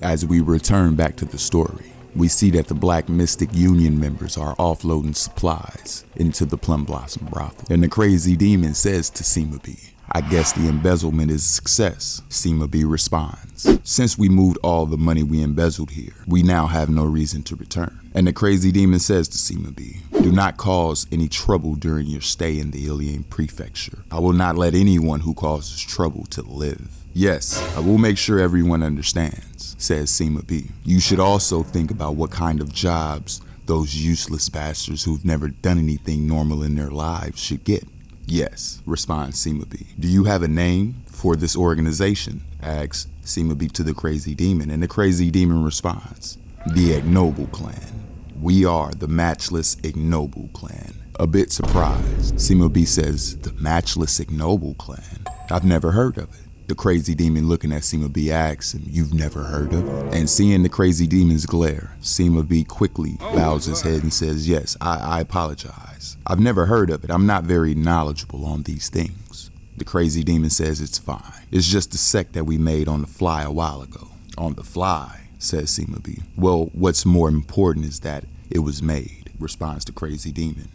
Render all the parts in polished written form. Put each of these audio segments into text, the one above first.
As we return back to the story, we see that the Black Mystic Union members are offloading supplies into the Plum Blossom brothel. And the crazy demon says to Sima B, I guess the embezzlement is a success. Sima B responds, since we moved all the money we embezzled here, we now have no reason to return. And the crazy demon says to Sima B, do not cause any trouble during your stay in the Ilian prefecture. I will not let anyone who causes trouble to live. Yes, I will make sure everyone understands, says Sima B. You should also think about what kind of jobs those useless bastards who've never done anything normal in their lives should get. Yes, responds Sima B. Do you have a name for this organization? Asks Sima B to the crazy demon, and the crazy demon responds, the Ignoble clan. We are the matchless Ignoble clan. A bit surprised, Sima B says, the matchless Ignoble clan? I've never heard of it. The crazy demon looking at Sima B asks him, you've never heard of it? And seeing the crazy demon's glare, Sima B quickly bows his head and says, yes, I apologize. I've never heard of it. I'm not very knowledgeable on these things. The crazy demon says it's fine. It's just a sect that we made on the fly a while ago. On the fly, says Sima B. Well, what's more important is that it was made, responds the crazy demon.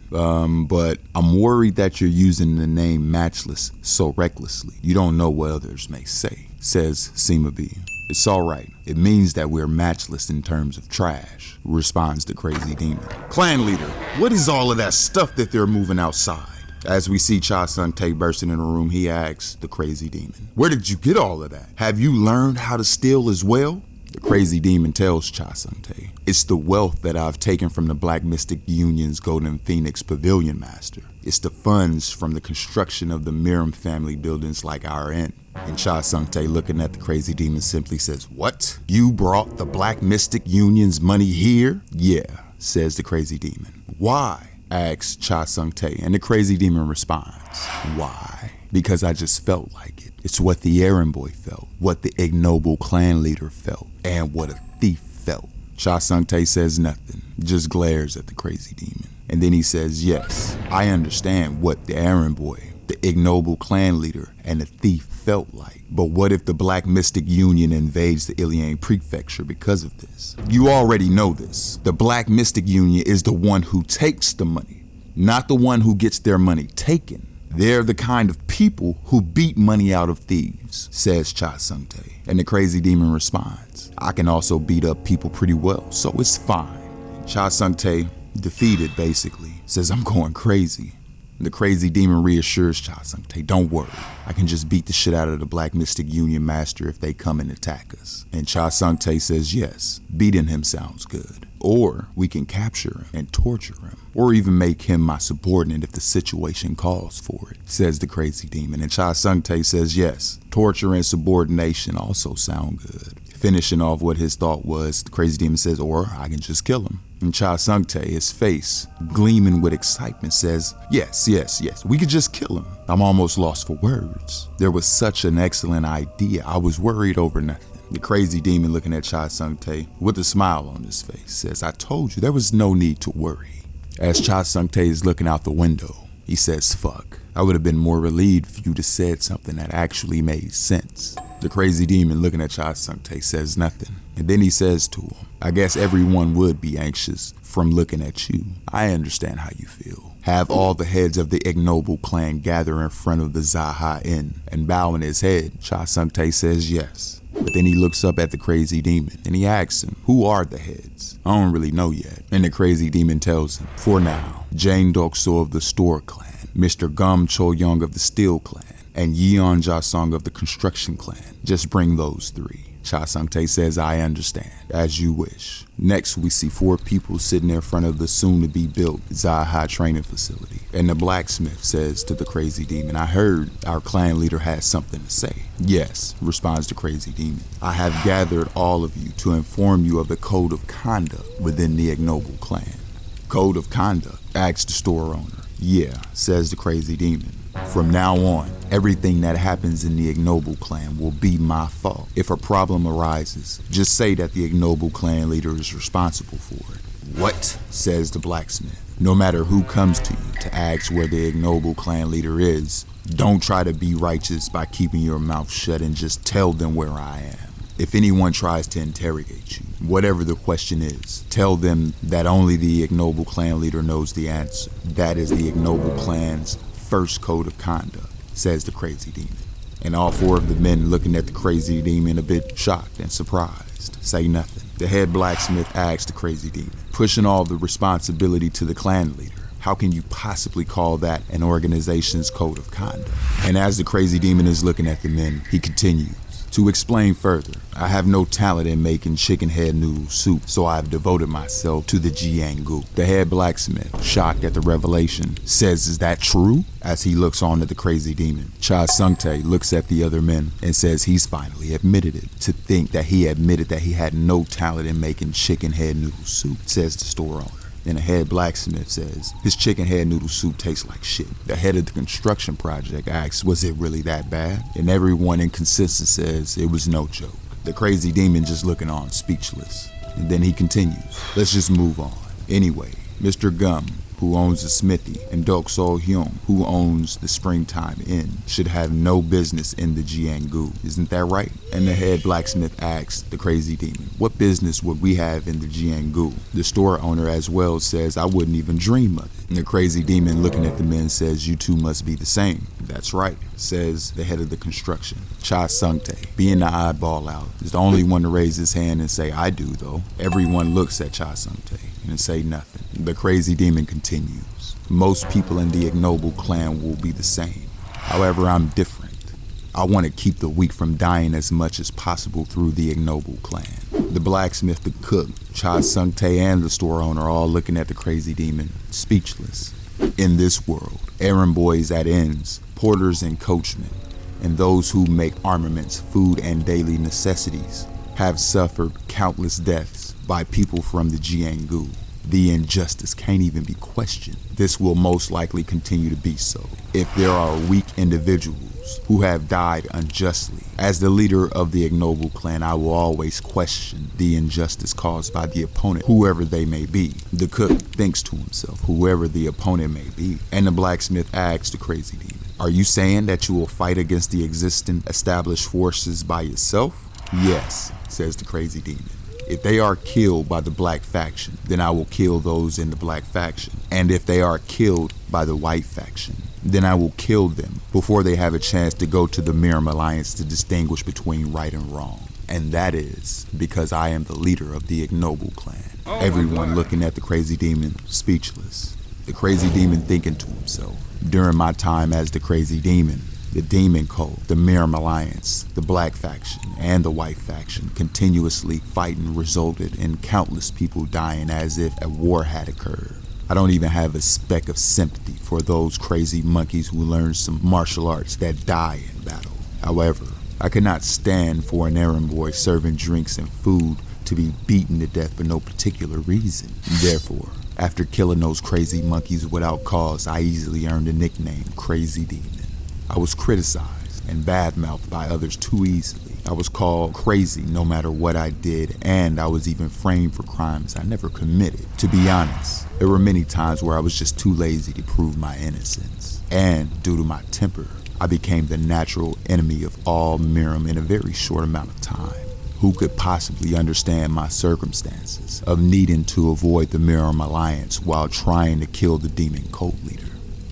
But I'm worried that you're using the name Matchless so recklessly. You don't know what others may say, says Sima B. It's all right. It means that we're matchless in terms of trash, responds the crazy demon. Clan leader, what is all of that stuff that they're moving outside? As we see Cha Sung-tae bursting in the room, he asks the crazy demon, where did you get all of that? Have you learned how to steal as well? The crazy demon tells Cha Sung-tae, it's the wealth that I've taken from the Black Mystic Union's Golden Phoenix Pavilion Master. It's the funds from the construction of the Miram family buildings like our Errand. And Cha Sung-tae, looking at the crazy demon, simply says, what? You brought the Black Mystic Union's money here? Yeah, says the crazy demon. Why? Asks Cha Sung-tae, and the crazy demon responds, why? Because I just felt like it. It's what the Errand boy felt, what the Ignoble clan leader felt, and what a thief felt. Cha Sung-tae says nothing, just glares at the crazy demon. And then he says, yes, I understand what the Errand boy, the Ignoble clan leader, and the thief felt like. But what if the Black Mystic Union invades the Ilian prefecture because of this? You already know this. The Black Mystic Union is the one who takes the money, not the one who gets their money taken. They're the kind of people who beat money out of thieves, says Cha Sung-tae. And the crazy demon responds, I can also beat up people pretty well, so it's fine. Cha Sung-tae, defeated basically, says I'm going crazy. The crazy demon reassures Cha Sung-tae, don't worry, I can just beat the shit out of the Black Mystic Union master if they come and attack us. And Cha Sung-tae says yes, beating him sounds good. Or we can capture him and torture him, or even make him my subordinate if the situation calls for it, says the crazy demon. And Cha Sung-tae says yes, torture and subordination also sound good. Finishing off what his thought was, the crazy demon says, or I can just kill him. And Cha Sung-tae, his face gleaming with excitement, says, yes, we could just kill him. I'm almost lost for words. There was such an excellent idea, I was worried over nothing. The crazy demon, looking at Cha Sung-tae with a smile on his face, says, I told you there was no need to worry. As Cha Sung-tae is looking out the window, he says, fuck. I would have been more relieved if you'd have said something that actually made sense. The crazy demon, looking at Cha Sung-tae, says nothing. And then he says to him, I guess everyone would be anxious from looking at you. I understand how you feel. Have all the heads of the Ignoble clan gather in front of the Zaha Inn, and bowing his head, Cha Sung-tae says yes. But then he looks up at the crazy demon and he asks him, who are the heads? I don't really know yet. And the crazy demon tells him, for now, Jane Dokso of the Store clan, Mr. Gum Cho-young of the Steel clan, and Yeon Ja-sung of the Construction clan. Just bring those three. Cha Sung-tae says, I understand, as you wish. Next, we see 4 people sitting in front of the soon-to-be-built Zaha training facility. And the blacksmith says to the crazy demon, I heard our clan leader has something to say. Yes, responds the crazy demon. I have gathered all of you to inform you of the code of conduct within the Ignoble clan. Code of conduct? Asks the store owner. Yeah, says the crazy demon. From now on, everything that happens in the Ignoble clan will be my fault. If a problem arises, just say that the Ignoble clan leader is responsible for it. What? Says the blacksmith. No matter who comes to you to ask where the Ignoble clan leader is, don't try to be righteous by keeping your mouth shut and just tell them where I am. If anyone tries to interrogate you, whatever the question is, tell them that only the Ignoble clan leader knows the answer. That is the Ignoble clan's first code of conduct, says the crazy demon. And all four of the men looking at the crazy demon a bit shocked and surprised, say nothing. The head blacksmith asks the crazy demon, pushing all the responsibility to the clan leader, how can you possibly call that an organization's code of conduct? And as the crazy demon is looking at the men, he continues. To explain further, I have no talent in making chicken head noodle soup, so I have devoted myself to the jiangu. The head blacksmith, shocked at the revelation, says, is that true? As he looks on at the crazy demon, Cha Sungtae looks at the other men and says he's finally admitted it. To think that he admitted that he had no talent in making chicken head noodle soup, says the store owner. And the head blacksmith says, his chicken head noodle soup tastes like shit. The head of the construction project asks, was it really that bad? And everyone in consensus says it was no joke. The crazy demon just looking on, speechless. And then he continues, let's just move on. Anyway, Mr. Gum, who owns the smithy, and Dok So Hyung, who owns the Springtime Inn, should have no business in the Jiangu. Isn't that right? And the head blacksmith asks the crazy demon, what business would we have in the Jiangu? The store owner as well says, I wouldn't even dream of it. And the crazy demon looking at the men says, you two must be the same. That's right, says the head of the construction. Cha Sungtae, being the oddball out, is the only one to raise his hand and say, I do though. Everyone looks at Cha Sungtae and say nothing. The crazy demon continues. Most people in the Ignoble clan will be the same. However, I'm different. I want to keep the weak from dying as much as possible through the Ignoble clan. The blacksmith, the cook, Cha Sungtae, and the store owner are all looking at the crazy demon, speechless. In this world, errand boys at inns, porters and coachmen, and those who make armaments, food, and daily necessities have suffered countless deaths by people from the Jiangu. The injustice can't even be questioned. This will most likely continue to be so if there are weak individuals who have died unjustly. As the leader of the Ignoble clan, I will always question the injustice caused by the opponent, whoever they may be. The cook thinks to himself, whoever the opponent may be. And the blacksmith asks the crazy demon, are you saying that you will fight against the existing established forces by yourself? Yes, says the crazy demon. If they are killed by the black faction, then I will kill those in the black faction. And if they are killed by the white faction, then I will kill them before they have a chance to go to the Miram Alliance to distinguish between right and wrong. And that is because I am the leader of the Ignoble clan. Everyone looking at the crazy demon, speechless. The crazy demon thinking to himself, during my time as the crazy demon, the demon cult, the Miram Alliance, the black faction, and the white faction continuously fighting resulted in countless people dying as if a war had occurred. I don't even have a speck of sympathy for those crazy monkeys who learn some martial arts that die in battle. However, I could not stand for an errand boy serving drinks and food to be beaten to death for no particular reason. Therefore, after killing those crazy monkeys without cause, I easily earned the nickname Crazy Demon. I was criticized and badmouthed by others too easily. I was called crazy no matter what I did, and I was even framed for crimes I never committed. To be honest, there were many times where I was just too lazy to prove my innocence. And due to my temper, I became the natural enemy of all Miram in a very short amount of time. Who could possibly understand my circumstances of needing to avoid the Miram Alliance while trying to kill the demon cult leader?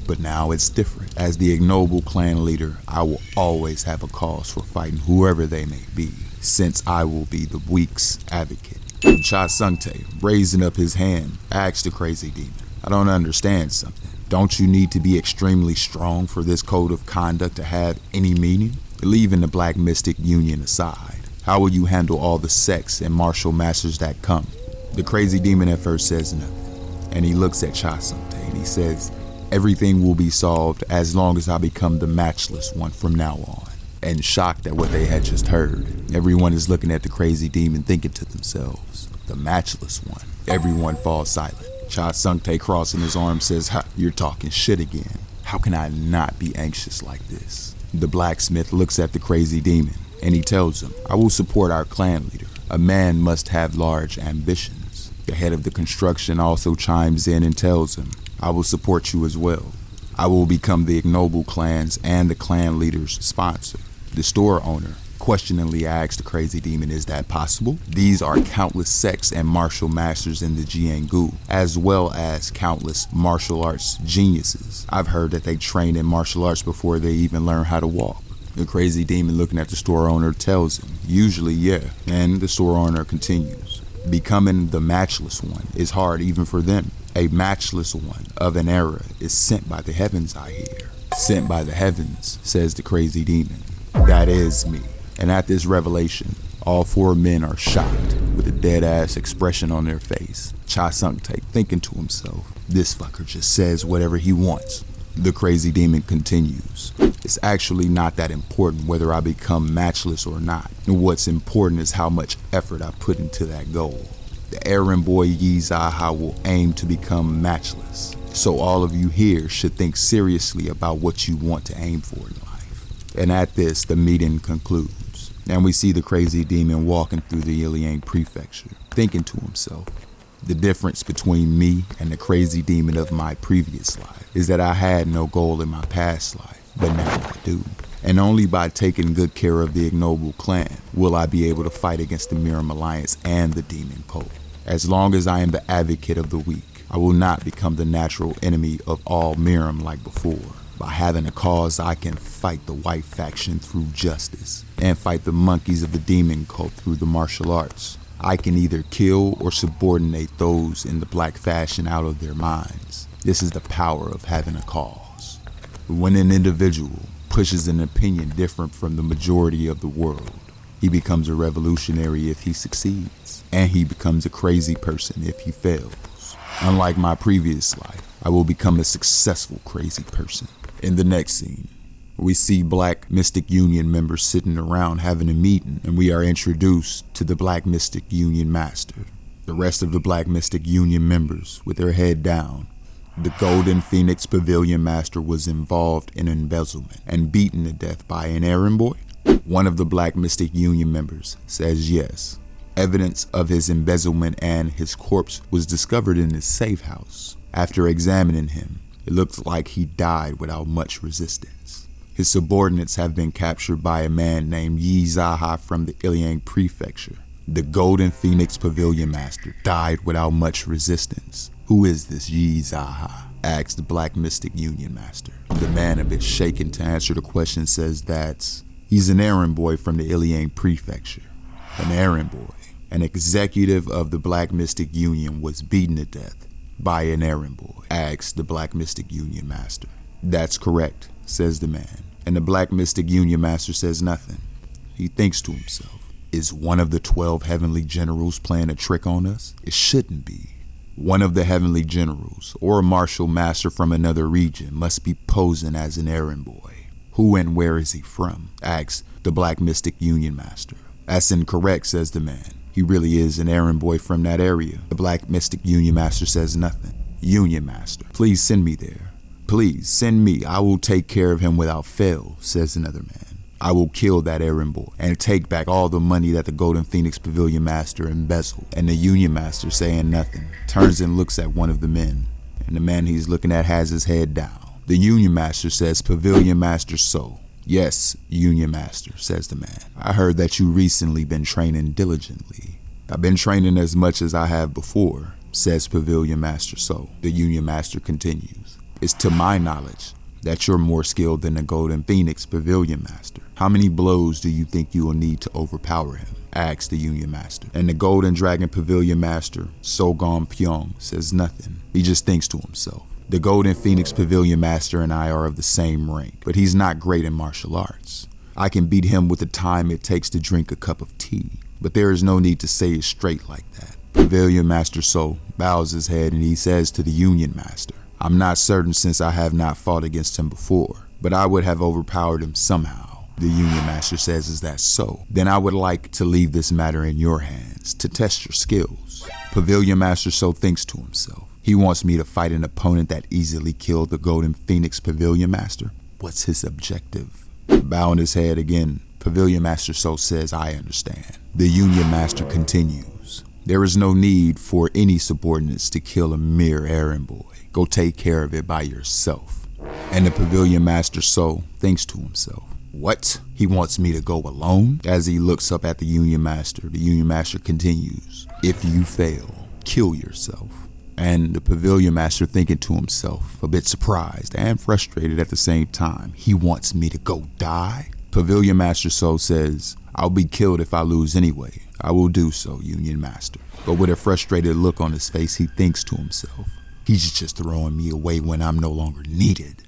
But now it's different. As the Ignoble clan leader, I will always have a cause for fighting whoever they may be, since I will be the weak's advocate. And Cha Sungtae, raising up his hand, asks the crazy demon, I don't understand something. Don't you need to be extremely strong for this code of conduct to have any meaning? Leaving the Black Mystic Union aside, how will you handle all the sects and martial masters that come? The crazy demon at first says nothing, and he looks at Cha Sungtae and he says, everything will be solved as long as I become the matchless one from now on. And shocked at what they had just heard, everyone is looking at the crazy demon thinking to themselves, the matchless one. Everyone falls silent. Cha Sungtae crossing his arms says, ha, you're talking shit again. How can I not be anxious like this? The blacksmith looks at the crazy demon and he tells him, I will support our clan leader. A man must have large ambitions. The head of the construction also chimes in and tells him, I will support you as well. I will become the Ignoble clan's and the clan leader's sponsor. The store owner Questioningly, I asked the crazy demon, is that possible? These are countless sects and martial masters in the Jianggu, as well as countless martial arts geniuses. I've heard that they train in martial arts before they even learn how to walk. The crazy demon looking at the store owner tells him, usually yeah, and the store owner continues. Becoming the matchless one is hard even for them. A matchless one of an era is sent by the heavens, I hear. Sent by the heavens, says the crazy demon. That is me. And at this revelation, all four men are shocked with a dead-ass expression on their face. Cha Sung-tae thinking to himself, this fucker just says whatever he wants. The crazy demon continues. It's actually not that important whether I become matchless or not. What's important is how much effort I put into that goal. The errand boy Yi Zaha will aim to become matchless. So all of you here should think seriously about what you want to aim for in life. And at this, the meeting concludes. And we see the crazy demon walking through the Iliang prefecture, thinking to himself, the difference between me and the crazy demon of my previous life is that I had no goal in my past life, but now I do. And only by taking good care of the Ignoble clan will I be able to fight against the Miram Alliance and the demon cult. As long as I am the advocate of the weak, I will not become the natural enemy of all Miram like before. By having a cause, I can fight the white faction through justice and fight the monkeys of the demon cult through the martial arts. I can either kill or subordinate those in the black fashion out of their minds. This is the power of having a cause. When an individual pushes an opinion different from the majority of the world, he becomes a revolutionary if he succeeds, and he becomes a crazy person if he fails. Unlike my previous life, I will become a successful crazy person. In the next scene, we see Black Mystic Union members sitting around having a meeting, and we are introduced to the Black Mystic Union Master. The rest of the Black Mystic Union members, with their head down. The Golden Phoenix Pavilion Master was involved in embezzlement and beaten to death by an errand boy. One of the Black Mystic Union members says yes. Evidence of his embezzlement and his corpse was discovered in his safe house. After examining him, it looked like he died without much resistance. His subordinates have been captured by a man named Yi Zaha from the Iliang prefecture. The Golden Phoenix Pavilion Master died without much resistance. Who is this Yi Zaha? Asked the Black Mystic Union Master. The man, a bit shaken to answer the question, says that he's an errand boy from the Iliang prefecture. An errand boy, an executive of the Black Mystic Union, was beaten to death by an errand boy, asked the Black Mystic Union Master. That's correct, says the man. And the Black Mystic Union Master says nothing. He thinks to himself, is one of the 12 heavenly generals playing a trick on us? It shouldn't be. One of the heavenly generals, or a martial master from another region, must be posing as an errand boy. Who and where is he from? Asks the Black Mystic Union Master. That's incorrect, says the man. He really is an errand boy from that area. The Black Mystic Union Master says nothing. Union Master, please send me there. Please send me. I will take care of him without fail, says another man. I will kill that errand boy and take back all the money that the Golden Phoenix Pavilion Master embezzled. And the Union Master, saying nothing, turns and looks at one of the men. And the man he's looking at has his head down. The Union Master says, Pavilion Master So. Yes, Union Master, says the man. I heard that you recently been training diligently. I've been training as much as I have before, says Pavilion Master So. The Union Master continues. It's to my knowledge that you're more skilled than the Golden Phoenix Pavilion Master. How many blows do you think you will need to overpower him? Asks the Union Master. And the Golden Dragon Pavilion Master, Sogong Pyong, says nothing. He just thinks to himself. The Golden Phoenix Pavilion Master and I are of the same rank, but he's not great in martial arts. I can beat him with the time it takes to drink a cup of tea, but there is no need to say it straight like that. Pavilion Master So bows his head and he says to the Union Master, I'm not certain since I have not fought against him before, but I would have overpowered him somehow. The Union Master says, is that so? Then I would like to leave this matter in your hands to test your skills. Pavilion Master So thinks to himself. He wants me to fight an opponent that easily killed the Golden Phoenix Pavilion Master? What's his objective? Bowing his head again, Pavilion Master So says, I understand. The Union Master continues. There is no need for any subordinates to kill a mere errand boy. Go take care of it by yourself. And the Pavilion Master So thinks to himself. What? He wants me to go alone? As he looks up at the Union Master, the Union Master continues, if you fail, kill yourself. And the Pavilion Master thinking to himself, a bit surprised and frustrated at the same time, he wants me to go die? Pavilion Master So says, I'll be killed if I lose anyway. I will do so, Union Master. But with a frustrated look on his face, he thinks to himself, he's just throwing me away when I'm no longer needed.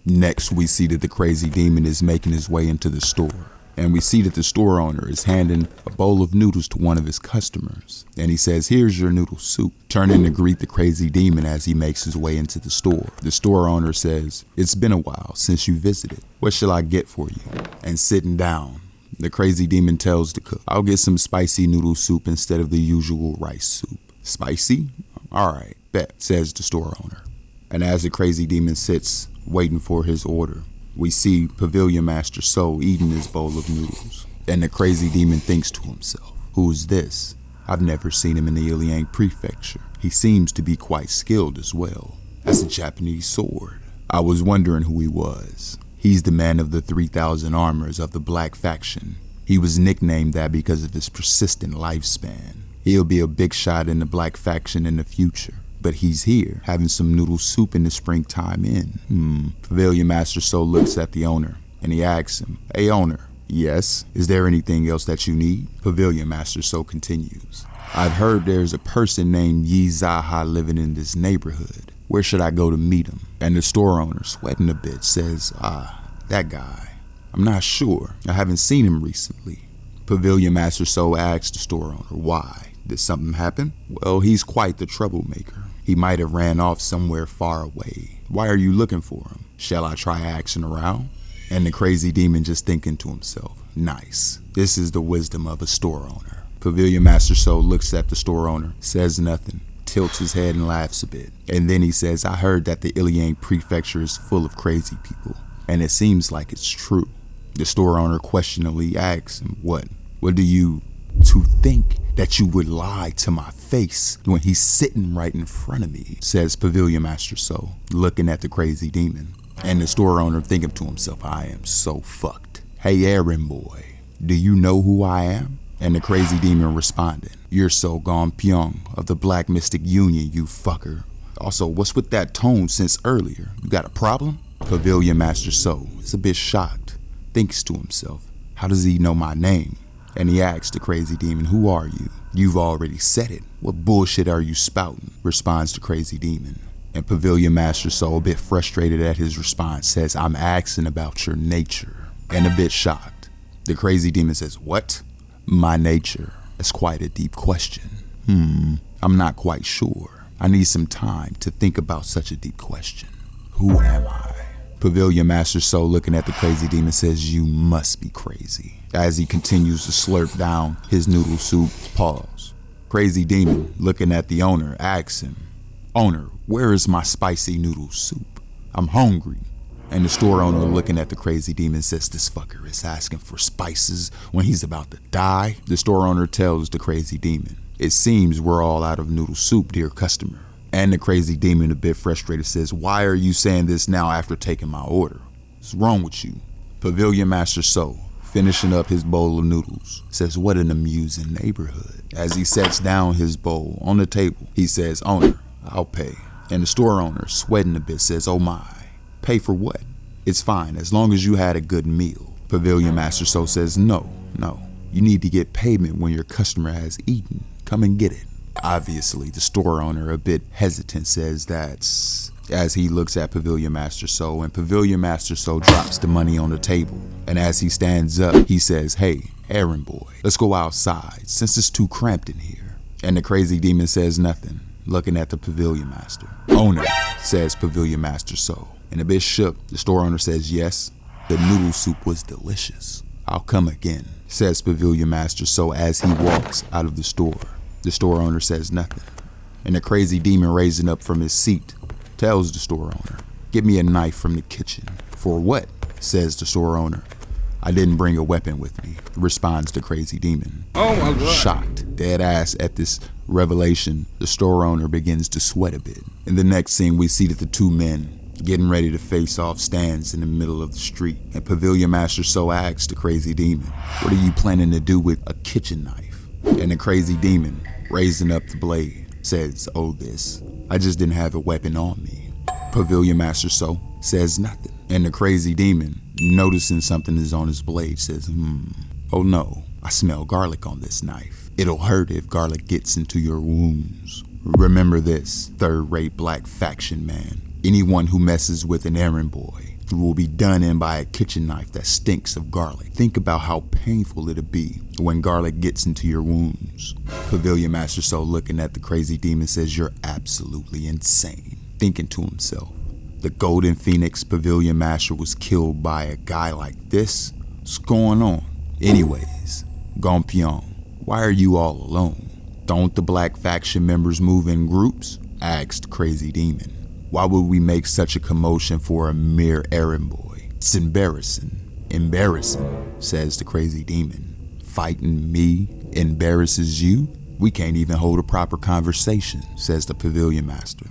Next, we see that the crazy demon is making his way into the store. And we see that the store owner is handing a bowl of noodles to one of his customers. And he says, here's your noodle soup. Turning to greet the crazy demon as he makes his way into the store. The store owner says, it's been a while since you visited. What shall I get for you? And sitting down, the crazy demon tells the cook, I'll get some spicy noodle soup instead of the usual rice soup. Spicy? All right, bet, says the store owner. And as the crazy demon sits, waiting for his order, we see Pavilion Master So eating his bowl of noodles. And the crazy demon thinks to himself, who's this? I've never seen him in the Iliang Prefecture. He seems to be quite skilled as well. That's a Japanese sword. I was wondering who he was. He's the man of the 3,000 armors of the Black Faction. He was nicknamed that because of his persistent lifespan. He'll be a big shot in the Black Faction in the future. But he's here, having some noodle soup in the springtime inn. Pavilion Master So looks at the owner, and he asks him, hey owner, yes, is there anything else that you need? Pavilion Master So continues, I've heard there's a person named Yi Zaha living in this neighborhood. Where should I go to meet him? And the store owner, sweating a bit, says, that guy. I'm not sure. I haven't seen him recently. Pavilion Master So asks the store owner, why? Did something happen? Well, he's quite the troublemaker. He might have ran off somewhere far away. Why are you looking for him? Shall I try asking around? And the crazy demon just thinking to himself, nice. This is the wisdom of a store owner. Pavilion Master So looks at the store owner, says nothing, tilts his head and laughs a bit. And then he says, I heard that the Iliang Prefecture is full of crazy people. And it seems like it's true. The store owner questioningly asks him, what do you to think that you would lie to my face when he's sitting right in front of me, says Pavilion Master So, looking at the crazy demon. And the store owner thinking to himself, I am so fucked. Hey Errand boy, do you know who I am? And the crazy demon responded, you're So Gong Pyong of the Black Mystic Union, you fucker. Also, what's with that tone since earlier? You got a problem? Pavilion Master So is a bit shocked, thinks to himself, how does he know my name? And he asks the crazy demon, who are you? You've already said it. What bullshit are you spouting? Responds the crazy demon. And Pavilion Master So, a bit frustrated at his response, says, I'm asking about your nature. And a bit shocked, the crazy demon says, what? My nature? That's quite a deep question. I'm not quite sure. I need some time to think about such a deep question. Who am I? Pavilion Master So, looking at the crazy demon, says, you must be crazy. As he continues to slurp down his noodle soup, pause. Crazy demon, looking at the owner, asks him, owner, where is my spicy noodle soup? I'm hungry. And the store owner, looking at the crazy demon, says, this fucker is asking for spices when he's about to die. The store owner tells the crazy demon, it seems we're all out of noodle soup, dear customer. And the crazy demon, a bit frustrated, says, why are you saying this now after taking my order? What's wrong with you? Pavilion Master So, finishing up his bowl of noodles, says, what an amusing neighborhood. As he sets down his bowl on the table, he says, owner, I'll pay. And the store owner, sweating a bit, says, oh my, pay for what? It's fine, as long as you had a good meal. Pavilion Master So says, no, you need to get payment when your customer has eaten. Come and get it. Obviously, the store owner, a bit hesitant, says that's as he looks at Pavilion Master So, and Pavilion Master So drops the money on the table. And as he stands up, he says, hey, Errand boy, let's go outside since it's too cramped in here. And the crazy demon says nothing, looking at the Pavilion Master. Owner, says Pavilion Master So. And a bit shook, the store owner says, yes, the noodle soup was delicious. I'll come again, says Pavilion Master So as he walks out of the store. The store owner says nothing. And the crazy demon, raising up from his seat, tells the store owner, get me a knife from the kitchen. For what? Says the store owner. I didn't bring a weapon with me, responds the crazy demon. Oh my God. Shocked, dead ass at this revelation, the store owner begins to sweat a bit. In the next scene, we see that the two men getting ready to face off, stands in the middle of the street. And Pavilion Master So asks the crazy demon, "What are you planning to do with a kitchen knife?" And the crazy demon, raising up the blade, says, "Oh, this. I just didn't have a weapon on me." Pavilion Master So says nothing. And the crazy demon, noticing something is on his blade, says, "Oh no, I smell garlic on this knife. It'll hurt if garlic gets into your wounds. Remember this, third-rate black faction man. Anyone who messes with an errand boy will be done in by a kitchen knife that stinks of garlic. Think about how painful it'll be when garlic gets into your wounds." Pavilion Master So, looking at the crazy demon, says, "You're absolutely insane." Thinking to himself, the Golden Phoenix Pavilion Master was killed by a guy like this? What's going on? Anyways, Gonpyeong, why are you all alone? Don't the black faction members move in groups? Asked Crazy Demon. Why would we make such a commotion for a mere errand boy? It's embarrassing. Embarrassing, says the Crazy Demon. Fighting me embarrasses you? We can't even hold a proper conversation, says the Pavilion Master.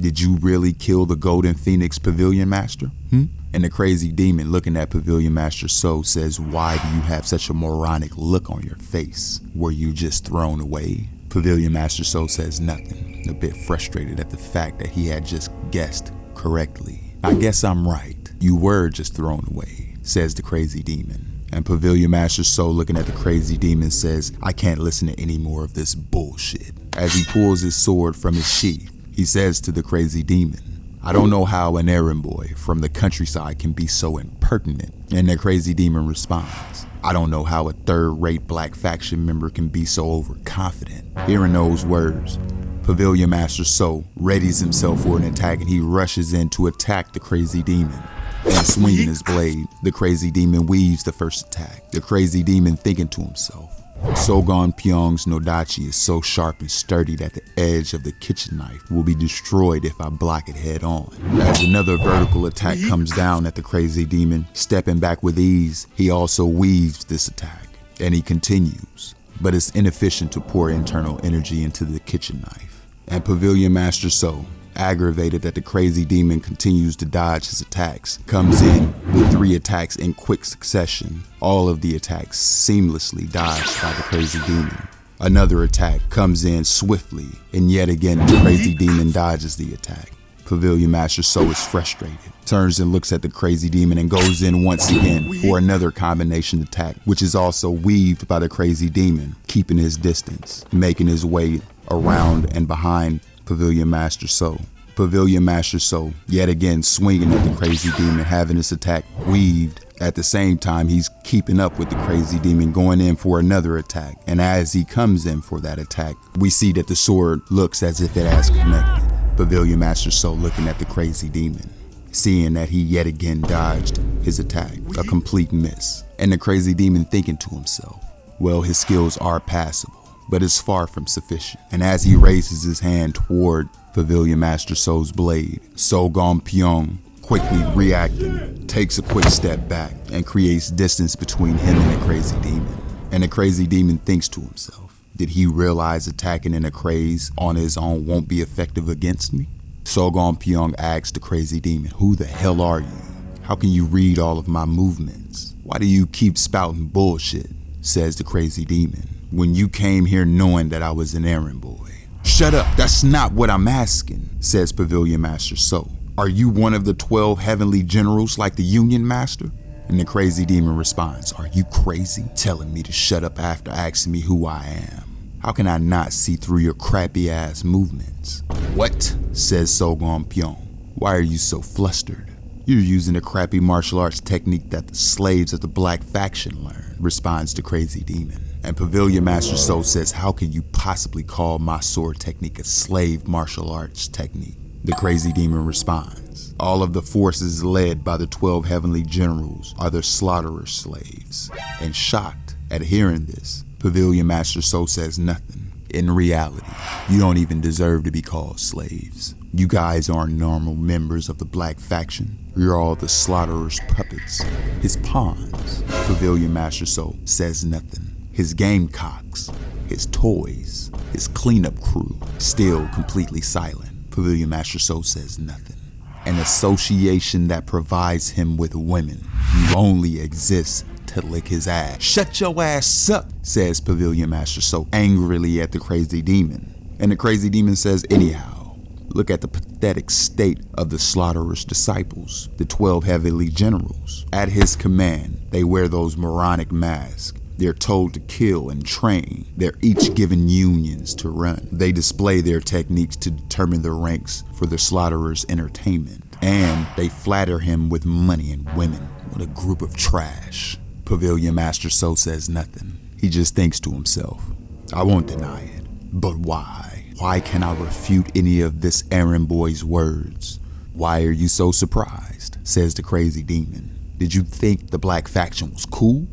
Did you really kill the Golden Phoenix Pavilion Master? And the Crazy Demon, looking at Pavilion Master So, says, "Why do you have such a moronic look on your face? Were you just thrown away?" Pavilion Master So says nothing, a bit frustrated at the fact that he had just guessed correctly. "I guess I'm right. You were just thrown away," says the Crazy Demon. And Pavilion Master So, looking at the Crazy Demon, says, "I can't listen to any more of this bullshit." As he pulls his sword from his sheath, he says to the Crazy Demon, "I don't know how an errand boy from the countryside can be so impertinent." And the Crazy Demon responds, "I don't know how a third-rate black faction member can be so overconfident." Hearing those words, Pavilion Master So readies himself for an attack, and he rushes in to attack the Crazy Demon. And swinging his blade, the Crazy Demon weaves the first attack. The Crazy Demon, thinking to himself, Gonpyeong's Nodachi is so sharp and sturdy that the edge of the kitchen knife will be destroyed if I block it head on. As another vertical attack comes down at the Crazy Demon, stepping back with ease, he also weaves this attack. And he continues, but it's inefficient to pour internal energy into the kitchen knife. And Pavilion Master So, aggravated that the Crazy Demon continues to dodge his attacks, comes in with 3 attacks in quick succession. All of the attacks seamlessly dodged by the Crazy Demon. Another attack comes in swiftly, and yet again the Crazy Demon dodges the attack. Pavilion Master So is frustrated, turns and looks at the Crazy Demon and goes in once again for another combination attack, which is also weaved by the Crazy Demon, keeping his distance, making his way around and behind Pavilion Master So. Pavilion Master So, yet again swinging at the Crazy Demon, having his attack weaved. At the same time, he's keeping up with the Crazy Demon, going in for another attack. And as he comes in for that attack, we see that the sword looks as if it has connected. Pavilion Master So looking at the Crazy Demon, seeing that he yet again dodged his attack, a complete miss. And the Crazy Demon thinking to himself, well, his skills are passable, but it's far from sufficient. And as he raises his hand toward Pavilion Master So's blade, Gonpyeong, quickly reacting, takes a quick step back and creates distance between him and the Crazy Demon. And the Crazy Demon thinks to himself, did he realize attacking in a craze on his own won't be effective against me? Gonpyeong asks the Crazy Demon, who the hell are you? How can you read all of my movements? Why do you keep spouting bullshit? Says the Crazy Demon, when you came here knowing that I was an errand boy. Shut up, that's not what I'm asking, says Pavilion Master So. Are you one of the 12 heavenly generals like the Union Master? And the Crazy Demon responds, are you crazy? Telling me to shut up after asking me who I am. How can I not see through your crappy ass movements? What? Says Gonpyeong. Why are you so flustered? You're using a crappy martial arts technique that the slaves of the black faction learned, responds the Crazy Demon. And Pavilion Master So says, how can you possibly call my sword technique a slave martial arts technique? The Crazy Demon responds, all of the forces led by the 12 heavenly generals are the slaughterer slaves. And shocked at hearing this, Pavilion Master So says nothing. In reality, you don't even deserve to be called slaves. You guys aren't normal members of the black faction. You're all the slaughterer's puppets, his pawns. Pavilion Master So says nothing. His gamecocks, his toys, his cleanup crew, still completely silent. Pavilion Master So says nothing. an association that provides him with women. You only exist to lick his ass. Shut your ass up, says Pavilion Master So angrily at the crazy demon. And the crazy demon says, anyhow, look at the pathetic state of the Slaughterer disciples, the 12 heavenly generals. At his command, they wear those moronic masks. They're told to kill and train. They're each given unions to run. They display their techniques to determine the ranks for the Slaughterer entertainment. And they flatter him with money and women. What a group of trash. Pavilion Master So says nothing. He just thinks to himself, I won't deny it, but why? Why can I refute any of this errand boy's words? Why are you so surprised? Says the crazy demon. Did you think the black faction was cool?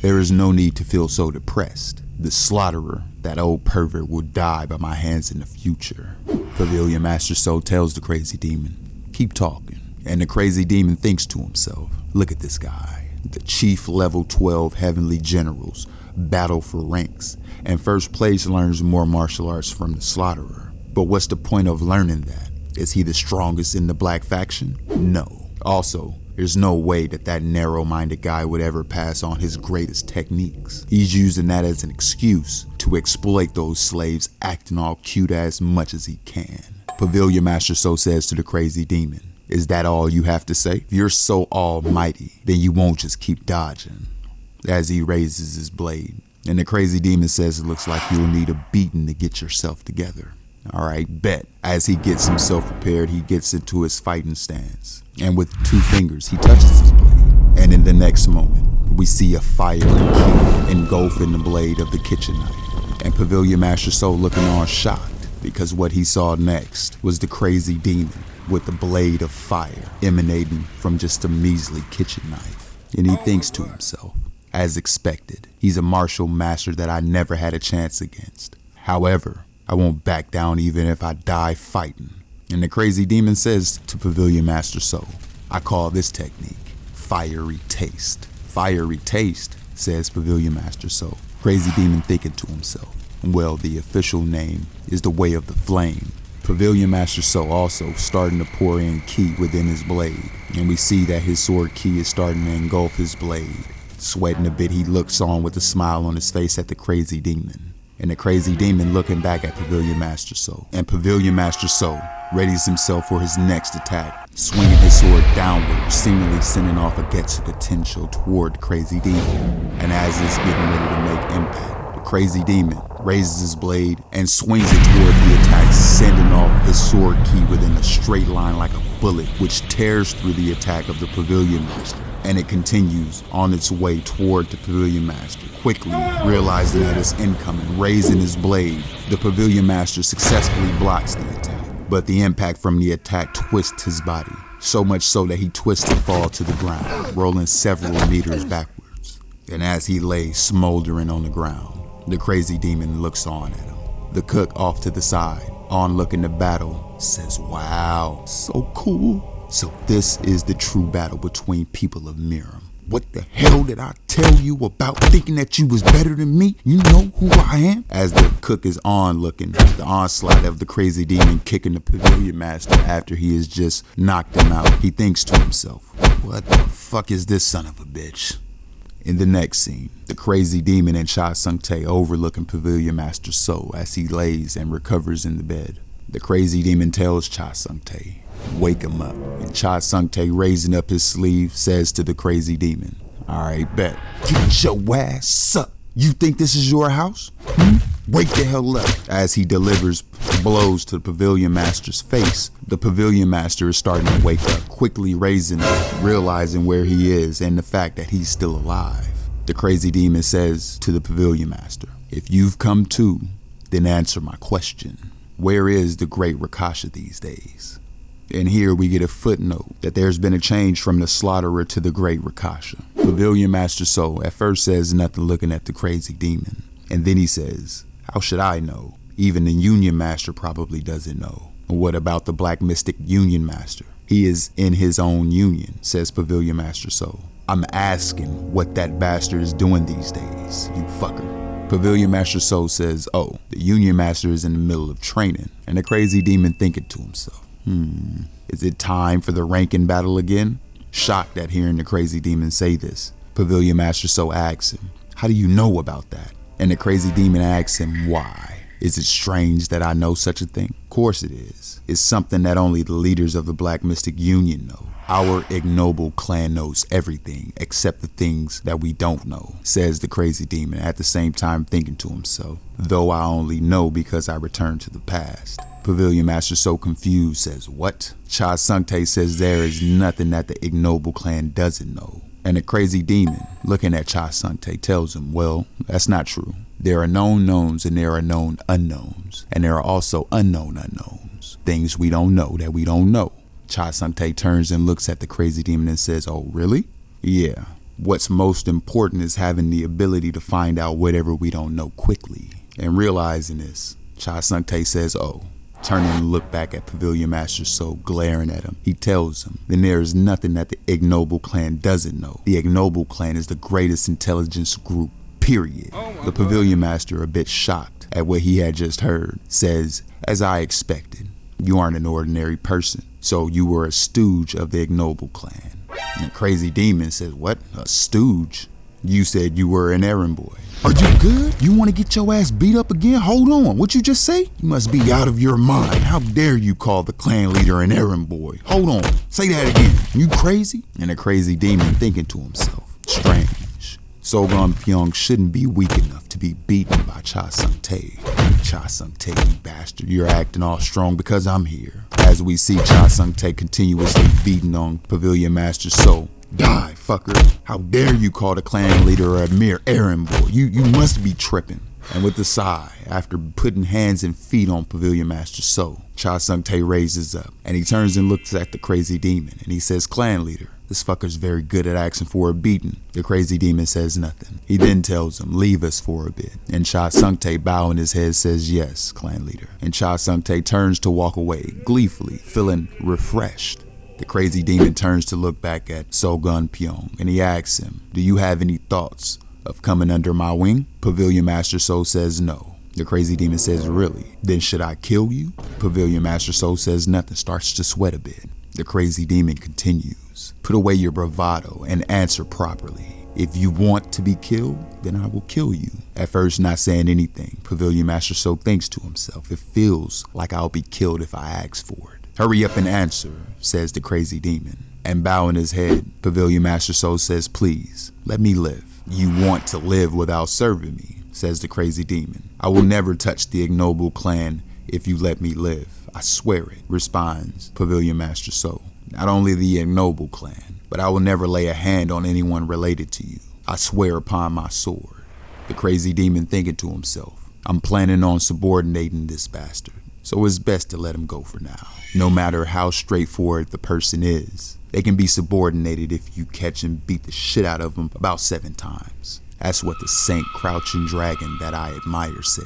There is no need to feel so depressed. The Slaughterer, that old pervert, will die by my hands in the future. Pavilion Master So tells the crazy demon, keep talking. And the crazy demon thinks to himself, look at this guy. The chief level 12 heavenly generals battle for ranks, and first place learns more martial arts from the Slaughterer. But what's the point of learning that? Is he the strongest in the black faction? No. Also, there's no way that narrow-minded guy would ever pass on his greatest techniques. He's using that as an excuse to exploit those slaves, acting all cute as much as he can. Pavilion Master So says to the crazy demon, is that all you have to say? If you're so almighty, then you won't just keep dodging. As he raises his blade, and the crazy demon says it looks like you'll need a beating to get yourself together. Alright, bet. As he gets himself prepared, he gets into his fighting stance. And with 2 fingers, he touches his blade. And in the next moment, we see a fiery key engulfing the blade of the kitchen knife. And Pavilion Master So looking on shocked, because what he saw next was the crazy demon with the blade of fire emanating from just a measly kitchen knife. And he thinks to himself, as expected, he's a martial master that I never had a chance against. However, I won't back down even if I die fighting. And the crazy demon says to Pavilion Master So, I call this technique fiery taste. Fiery taste, says Pavilion Master So. Crazy demon thinking to himself, well, the official name is the way of the flame. Pavilion Master So also starting to pour in ki within his blade. And we see that his sword ki is starting to engulf his blade. Sweating a bit, he looks on with a smile on his face at the crazy demon. And the crazy demon looking back at Pavilion Master So. And Pavilion Master So readies himself for his next attack, swinging his sword downward, seemingly sending off a Getsu potential toward the crazy demon. And as he's getting ready to make impact, the crazy demon raises his blade and swings it toward the attack, sending off his sword ki within a straight line like a bullet, which tears through the attack of the Pavilion Master. And it continues on its way toward the Pavilion Master. Quickly realizing that it's incoming, raising his blade, the Pavilion Master successfully blocks the attack. But the impact from the attack twists his body, so much so that he twists and falls to the ground, rolling several meters backwards. And as he lays smoldering on the ground, the crazy demon looks on at him. The cook off to the side, onlooking the battle, says, wow, so cool. So this is the true battle between people of Miram. What the hell did I tell you about thinking that you was better than me? You know who I am? As the cook is onlooking, the onslaught of the crazy demon kicking the Pavilion Master after he has just knocked him out, he thinks to himself, what the fuck is this son of a bitch? In the next scene, the crazy demon and Cha Sung-tae overlooking Pavilion Master So as he lays and recovers in the bed. The crazy demon tells Cha Sung-tae, wake him up. And Cha Sung-tae, raising up his sleeve, says to the crazy demon, alright, bet. Get your ass up. You think this is your house? Wake the hell up. As he delivers blows to the Pavilion Master's face, the Pavilion Master is starting to wake up, quickly raising up, realizing where he is and the fact that he's still alive. The crazy demon says to the Pavilion Master, if you've come to, then answer my question. Where is the great Rakasha these days? And here we get a footnote that there's been a change from the Slaughterer to the great Rakasha. Pavilion Master So at first says nothing, looking at the crazy demon. And then he says, how should I know? Even the Union Master probably doesn't know. What about the Black Mystic Union Master? He is in his own union, says Pavilion Master So. I'm asking what that bastard is doing these days, you fucker. Pavilion Master So says, oh, the Union Master is in the middle of training. And the crazy demon thinking to himself, Is it time for the ranking battle again? Shocked at hearing the crazy demon say this, Pavilion Master So asks him, how do you know about that? And the crazy demon asks him why. Is it strange that I know such a thing? Of course it is. It's something that only the leaders of the Black Mystic Union know. Our Ignoble clan knows everything except the things that we don't know, says the crazy demon, at the same time thinking to himself, though I only know because I returned to the past. Pavilion Master So confused says, what? Cha Sungte says there is nothing that the Ignoble clan doesn't know. And the crazy demon, looking at Cha Sungte, tells him, well, that's not true. There are known knowns and there are known unknowns. And there are also unknown unknowns. Things we don't know that we don't know. Cha Sungte turns and looks at the crazy demon and says, oh, really? Yeah. What's most important is having the ability to find out whatever we don't know quickly. And realizing this, Cha Sungte says, oh. Turning to look back at Pavilion Master So, glaring at him, he tells him, then there is nothing that the Ignoble clan doesn't know. The Ignoble clan is the greatest intelligence group, period. The Pavilion Master, a bit shocked at what he had just heard, says, as I expected, you aren't an ordinary person. So you were a stooge of the Ignoble clan. And the crazy demon says, what? A stooge? You said you were an errand boy. Are you good? You want to get your ass beat up again? Hold on, what you just say? You must be out of your mind. How dare you call the clan leader an errand boy? Hold on, say that again. You crazy? And the crazy demon thinking to himself, strange. Sogon Pyong shouldn't be weak enough to be beaten by Cha Sungte. Cha Sungte, you bastard, you're acting all strong because I'm here. As we see Cha Sungte continuously beating on Pavilion Master So. Die, fucker. How dare you call the clan leader a mere errand boy? You must be tripping. And with a sigh, after putting hands and feet on Pavilion Master So, Cha Sungte raises up and he turns and looks at the crazy demon and he says, clan leader, this fucker's very good at asking for a beating. The crazy demon says nothing. He then tells him, leave us for a bit. And Cha Sungte, bowing his head, says, yes, clan leader. And Cha Sungte turns to walk away, gleefully, feeling refreshed. The crazy demon turns to look back at Sogon Pyong and he asks him, do you have any thoughts of coming under my wing? Pavilion Master So says no. The crazy demon says, really? Then should I kill you? Pavilion Master So says nothing, starts to sweat a bit. The crazy demon continues, put away your bravado and answer properly. If you want to be killed, then I will kill you. At first not saying anything, Pavilion Master So thinks to himself, it feels like I'll be killed if I ask for it. Hurry up and answer, says the crazy demon. And bowing his head, Pavilion Master So says, please, let me live. You want to live without serving me, says the crazy demon. I will never touch the Ignoble clan if you let me live. I swear it, responds Pavilion Master So. Not only the Ignoble clan, but I will never lay a hand on anyone related to you. I swear upon my sword. The crazy demon thinking to himself, I'm planning on subordinating this bastard. So it's best to let him go for now. No matter how straightforward the person is, they can be subordinated if you catch and beat the shit out of them about 7 times. That's what the Saint Crouching Dragon that I admire said.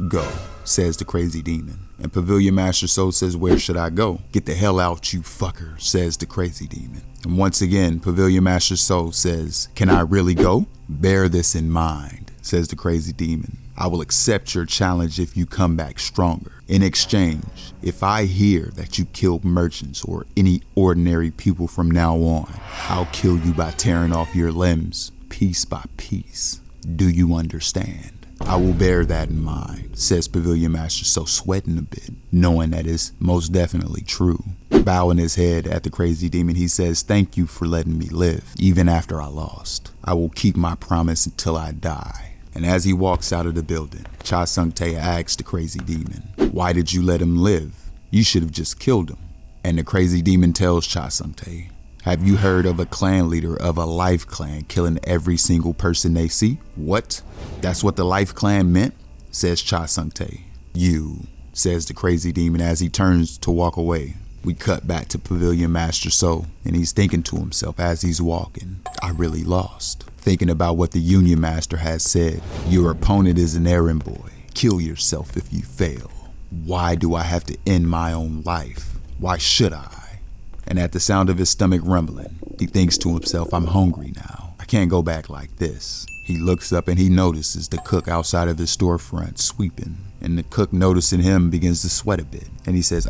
Go, says the crazy demon. And Pavilion Master So says, where should I go? Get the hell out, you fucker, says the crazy demon. And once again, Pavilion Master So says, can I really go? Bear this in mind, says the crazy demon. I will accept your challenge if you come back stronger. In exchange, if I hear that you killed merchants or any ordinary people from now on, I'll kill you by tearing off your limbs piece by piece. Do you understand? I will bear that in mind, says Pavilion Master So, sweating a bit, knowing that it's most definitely true. Bowing his head at the crazy demon, he says, thank you for letting me live, even after I lost. I will keep my promise until I die. And as he walks out of the building, Cha Sungte asks the crazy demon, why did you let him live? You should have just killed him. And the crazy demon tells Cha Sungte, have you heard of a clan leader of a life clan killing every single person they see? What? That's what the life clan meant? Says Cha Sungte. You, says the crazy demon as he turns to walk away. We cut back to Pavilion Master So, and he's thinking to himself as he's walking, I really lost. Thinking about what the Union Master has said, your opponent is an errand boy. Kill yourself if you fail. Why do I have to end my own life? Why should I? And at the sound of his stomach rumbling, he thinks to himself, I'm hungry now. I can't go back like this. He looks up and he notices the cook outside of his storefront sweeping. And the cook, noticing him, begins to sweat a bit. And he says,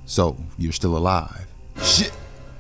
So, you're still alive. Shit!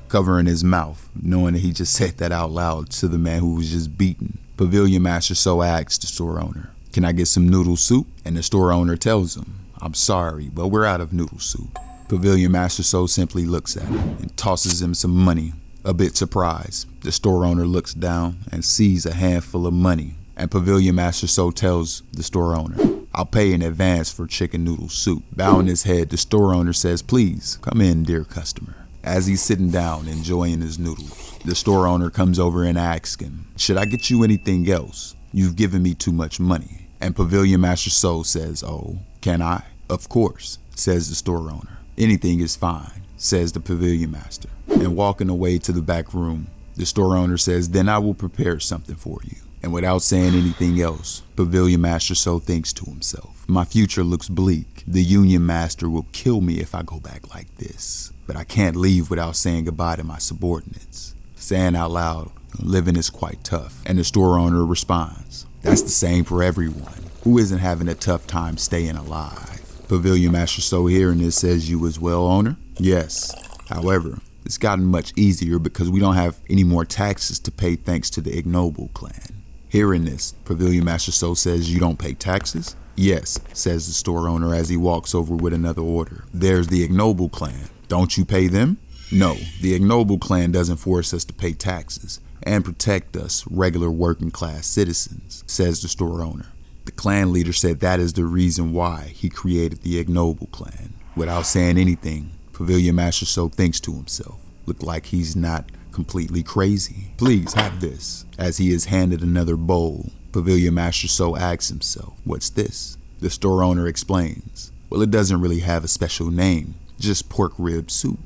Covering his mouth, knowing that he just said that out loud to the man who was just beaten. Pavilion Master So asks the store owner, "Can I get some noodle soup?" And the store owner tells him, "I'm sorry, but we're out of noodle soup." Pavilion Master So simply looks at him and tosses him some money. A bit surprised, the store owner looks down and sees a handful of money. And Pavilion Master So tells the store owner, "I'll pay in advance for chicken noodle soup." Bowing his head, the store owner says, "Please, come in, dear customer." As he's sitting down, enjoying his noodles, the store owner comes over and asks him, "Should I get you anything else? You've given me too much money." And Pavilion Master So says, "Oh, can I?" "Of course," says the store owner. "Anything is fine," says the Pavilion Master. And walking away to the back room, the store owner says, "Then I will prepare something for you." And without saying anything else, Pavilion Master So thinks to himself, "My future looks bleak. The Union Master will kill me if I go back like this. But I can't leave without saying goodbye to my subordinates." Saying out loud, "Living is quite tough." And the store owner responds, "That's the same for everyone. Who isn't having a tough time staying alive?" Pavilion Master So hearing this says, "You as well, owner?" "Yes. However, it's gotten much easier because we don't have any more taxes to pay thanks to the Ignoble clan." Hearing this, Pavilion Master So says, "You don't pay taxes?" "Yes," says the store owner as he walks over with another order. "There's the Ignoble clan. Don't you pay them?" "No, the Ignoble clan doesn't force us to pay taxes and protect us regular working class citizens," says the store owner. The clan leader said that is the reason why he created the Ignoble clan. Without saying anything, Pavilion Master So thinks to himself, "Look like he's not completely crazy. Please have this." As he is handed another bowl, Pavilion Master So asks himself, "What's this?" The store owner explains, "Well, it doesn't really have a special name, just pork rib soup.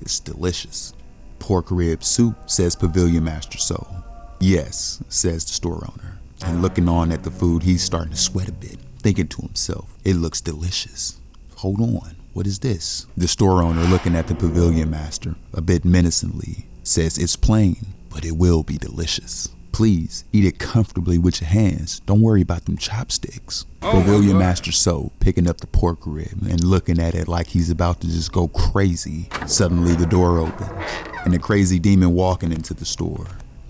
It's delicious." "Pork rib soup," says Pavilion Master So. "Yes," says the store owner. And looking on at the food, he's starting to sweat a bit, thinking to himself, "It looks delicious. Hold on, what is this?" The store owner, looking at the Pavilion Master a bit menacingly, says, "It's plain, but it will be delicious. Please eat it comfortably with your hands. Don't worry about them chopsticks." Pavilion Master So picking up the pork rib and looking at it like he's about to just go crazy. Suddenly the door opens and the crazy demon walking into the store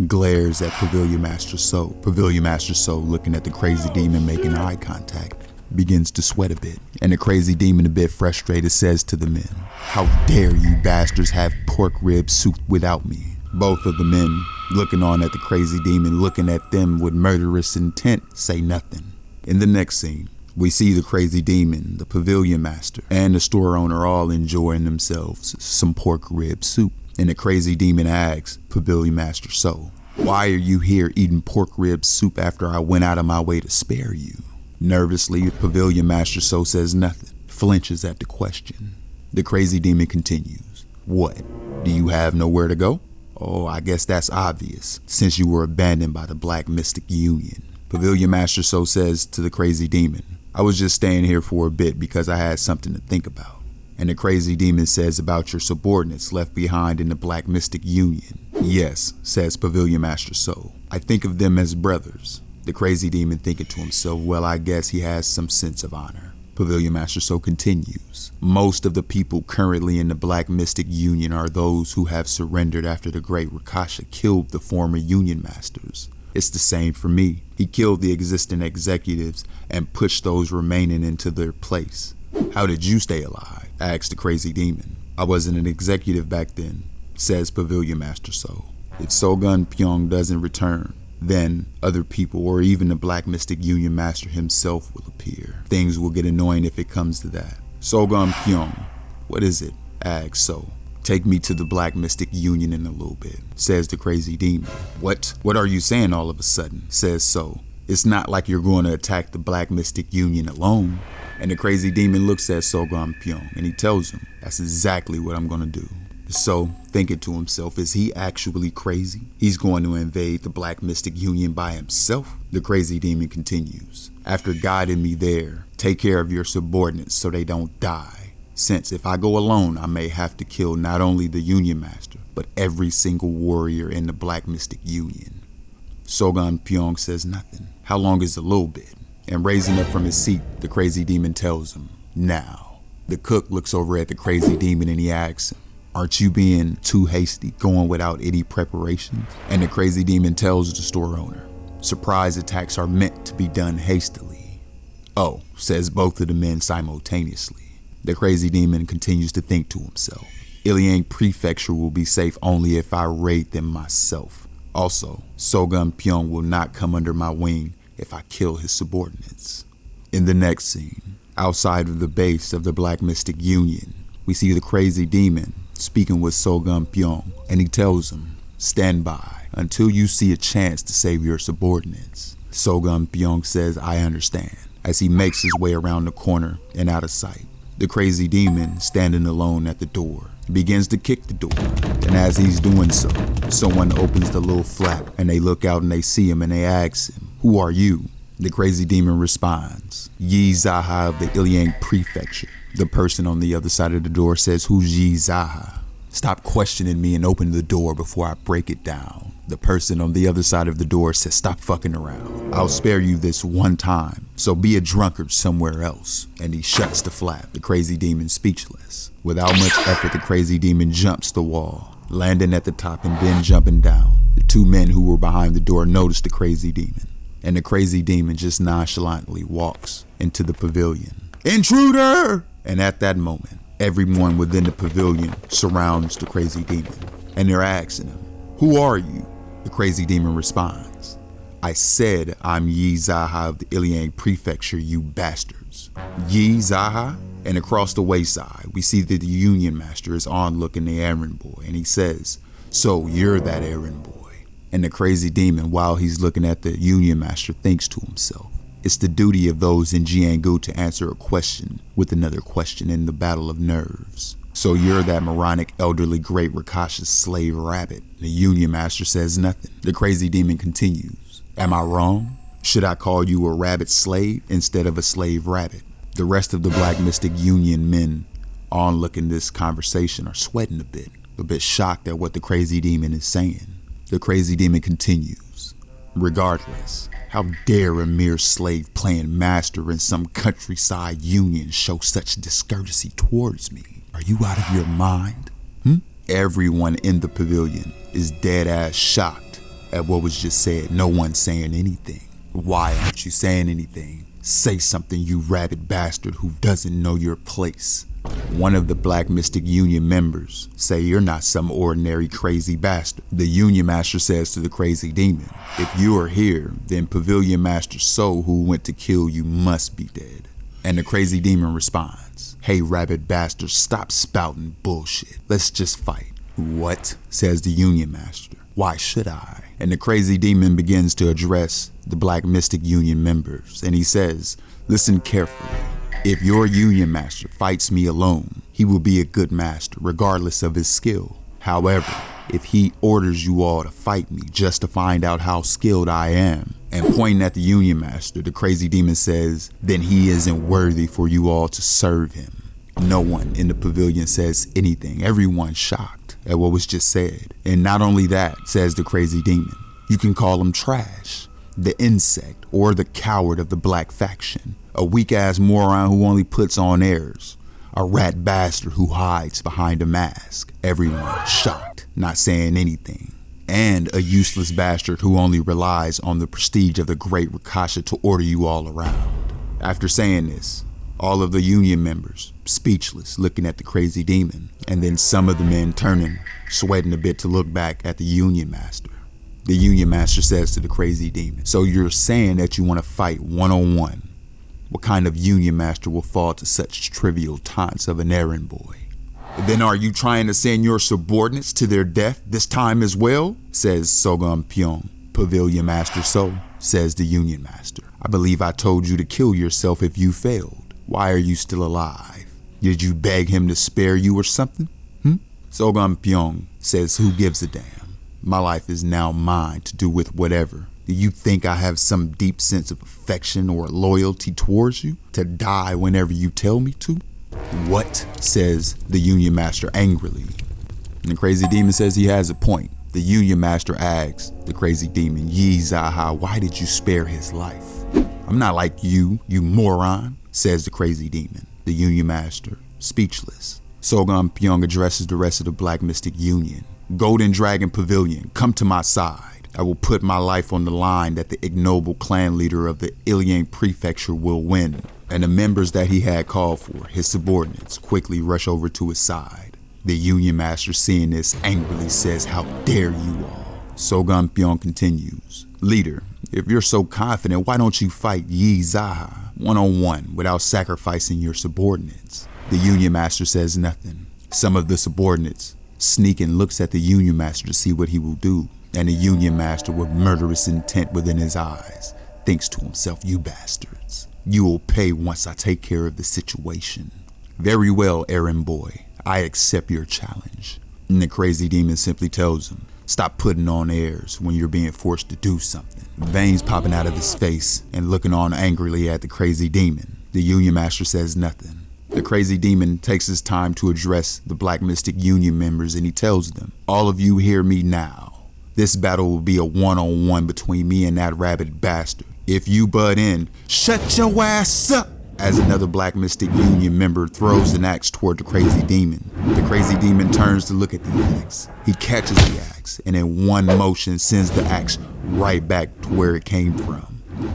glares at Pavilion Master So. Pavilion Master So, looking at the crazy demon making eye contact, begins to sweat a bit. And the crazy demon, a bit frustrated, says to the men, "How dare you bastards have pork rib soup without me?" Both of the men, looking on at the crazy demon, looking at them with murderous intent, say nothing. In the next scene, we see the crazy demon, the Pavilion Master, and the store owner all enjoying themselves some pork rib soup. And the crazy demon asks Pavilion Master So, "Why are you here eating pork rib soup after I went out of my way to spare you?" Nervously, Pavilion Master So says nothing, flinches at the question. The crazy demon continues, "What? Do you have nowhere to go? Oh, I guess that's obvious, since you were abandoned by the Black Mystic Union." Pavilion Master So says to the crazy demon, "I was just staying here for a bit because I had something to think about." And the crazy demon says, "About your subordinates left behind in the Black Mystic Union." "Yes," says Pavilion Master So. "I think of them as brothers." The crazy demon thinking to himself, "Well, I guess he has some sense of honor." Pavilion Master So continues, "Most of the people currently in the Black Mystic Union are those who have surrendered after the great Rakasha killed the former Union Masters. It's the same for me. He killed the existing executives and pushed those remaining into their place." "How did you stay alive?" asks the crazy demon. "I wasn't an executive back then," says Pavilion Master So. "If Sogun Pyong doesn't return, then other people or even the Black Mystic Union Master himself will appear. Things will get annoying if it comes to that." "Sogun Pyong, what is it?" asks So. "Take me to the Black Mystic Union in a little bit," says the crazy demon. What are you saying all of a sudden?" says So. "It's not like you're going to attack the Black Mystic Union alone." And the crazy demon looks at Sogun Pyong and he tells him, "That's exactly what I'm going to do." So, thinking to himself, is he actually crazy? He's going to invade the Black Mystic Union by himself? The crazy demon continues, "After guiding me there, take care of your subordinates so they don't die. Since if I go alone, I may have to kill not only the Union Master, but every single warrior in the Black Mystic Union." Sogun Pyong says nothing. "How long is a little bit?" And raising up from his seat, the crazy demon tells him, "Now." The cook looks over at the crazy demon and he asks him, aren't you being too hasty, going without any preparations? And the crazy demon tells the store owner, surprise attacks are meant to be done hastily. Oh, says both of the men simultaneously. The crazy demon continues to think to himself, Iliang Prefecture will be safe only if I raid them myself. Also, Sogum Pyong will not come under my wing if I kill his subordinates. In the next scene, outside of the base of the Black Mystic Union, we see the crazy demon speaking with Sogum Pyong, and he tells him, stand by until you see a chance to save your subordinates. Sogum Pyong says, I understand, as he makes his way around the corner and out of sight. The crazy demon, standing alone at the door, begins to kick the door, and as he's doing so, someone opens the little flap and they look out and they see him and they ask him, who are you? The crazy demon responds, Yi Zaha of the Iliang Prefecture. The person on the other side of the door says, who's Yi Zaha? Stop questioning me and open the door before I break it down. The person on the other side of the door says, stop fucking around. I'll spare you this one time, so be a drunkard somewhere else. And he shuts the flap, the crazy demon speechless. Without much effort, the crazy demon jumps the wall, landing at the top and then jumping down. The two men who were behind the door notice the crazy demon, and the crazy demon just nonchalantly walks into the pavilion. Intruder! And at that moment, everyone within the pavilion surrounds the crazy demon, and they're asking him, who are you? The crazy demon responds, I said I'm Yi Zaha of the Iliang Prefecture, you bastards. Yi Zaha? And across the wayside, we see that the Union Master is onlooking the errand boy, and he says, so you're that errand boy. And the crazy demon, while he's looking at the Union Master, thinks to himself, it's the duty of those in Jianggu to answer a question with another question in the battle of nerves. So you're that moronic elderly great Rakasha's slave rabbit. The Union Master says nothing. The crazy demon continues, am I wrong? Should I call you a rabbit slave instead of a slave rabbit? The rest of the Black Mystic Union men onlooking this conversation are sweating a bit shocked at what the crazy demon is saying. The crazy demon continues, regardless, how dare a mere slave playing master in some countryside union show such discourtesy towards me? Are you out of your mind? Everyone in the pavilion is dead ass shocked at what was just said. No one's saying anything. Why aren't you saying anything? Say something, you rabid bastard who doesn't know your place. One of the Black Mystic Union members say you're not some ordinary crazy bastard. The Union Master says to the crazy demon, if you are here, then Pavilion Master So, who went to kill you, must be dead. And the crazy demon responds, hey rabid bastard, stop spouting bullshit. Let's just fight. What? Says the Union Master. Why should I? And the crazy demon begins to address the Black Mystic Union members, and he says, listen carefully. If your Union Master fights me alone, he will be a good master, regardless of his skill. However, if he orders you all to fight me just to find out how skilled I am, and pointing at the Union Master, the crazy demon says, then he isn't worthy for you all to serve him. No one in the pavilion says anything. Everyone's shocked at what was just said. And not only that, says the crazy demon, you can call him trash, the insect, or the coward of the black faction, a weak-ass moron who only puts on airs, a rat bastard who hides behind a mask. Everyone shocked, not saying anything. And a useless bastard who only relies on the prestige of the great Rakasha to order you all around. After saying this, all of the union members, speechless, looking at the crazy demon, and then some of the men turning, sweating a bit to look back at the Union Master. The Union Master says to the crazy demon, so you're saying that you want to fight one-on-one? What kind of Union Master will fall to such trivial taunts of an errand boy? Then are you trying to send your subordinates to their death this time as well? Says Sogum Pyong. Pavilion Master So, says the Union Master. I believe I told you to kill yourself if you failed. Why are you still alive? Did you beg him to spare you or something? Sogum Pyong says, who gives a damn? My life is now mine to do with whatever. Do you think I have some deep sense of affection or loyalty towards you? To die whenever you tell me to? What? Says the Union Master angrily. And the crazy demon says he has a point. The Union Master asks the crazy demon, Yi Zaha, why did you spare his life? I'm not like you moron, says the crazy demon. The Union Master, speechless. Sogun Pyong addresses the rest of the Black Mystic Union. Golden Dragon Pavilion, come to my side. I will put my life on the line that the Ignoble clan leader of the Ilian Prefecture will win. And the members that he had called for, his subordinates, quickly rush over to his side. The Union Master, seeing this, angrily says, "How dare you all?" Sogun Pyong continues, "Leader, if you're so confident, why don't you fight Yi Zaha one-on-one without sacrificing your subordinates?" The Union Master says nothing. Some of the subordinates sneak and looks at the Union Master to see what he will do. And the Union Master, with murderous intent within his eyes, thinks to himself, "You bastards, you will pay once I take care of the situation." "Very well, Errand boy, I accept your challenge." And the crazy demon simply tells him, "Stop putting on airs when you're being forced to do something." Veins popping out of his face and looking on angrily at the crazy demon. The Union Master says nothing. The crazy demon takes his time to address the Black Mystic Union members, and he tells them, "All of you hear me now. This battle will be a one-on-one between me and that rabid bastard. If you butt in, shut your ass up!" As another Black Mystic Union member throws an axe toward the crazy demon. The crazy demon turns to look at the axe. He catches the axe and in one motion sends the axe right back to where it came from.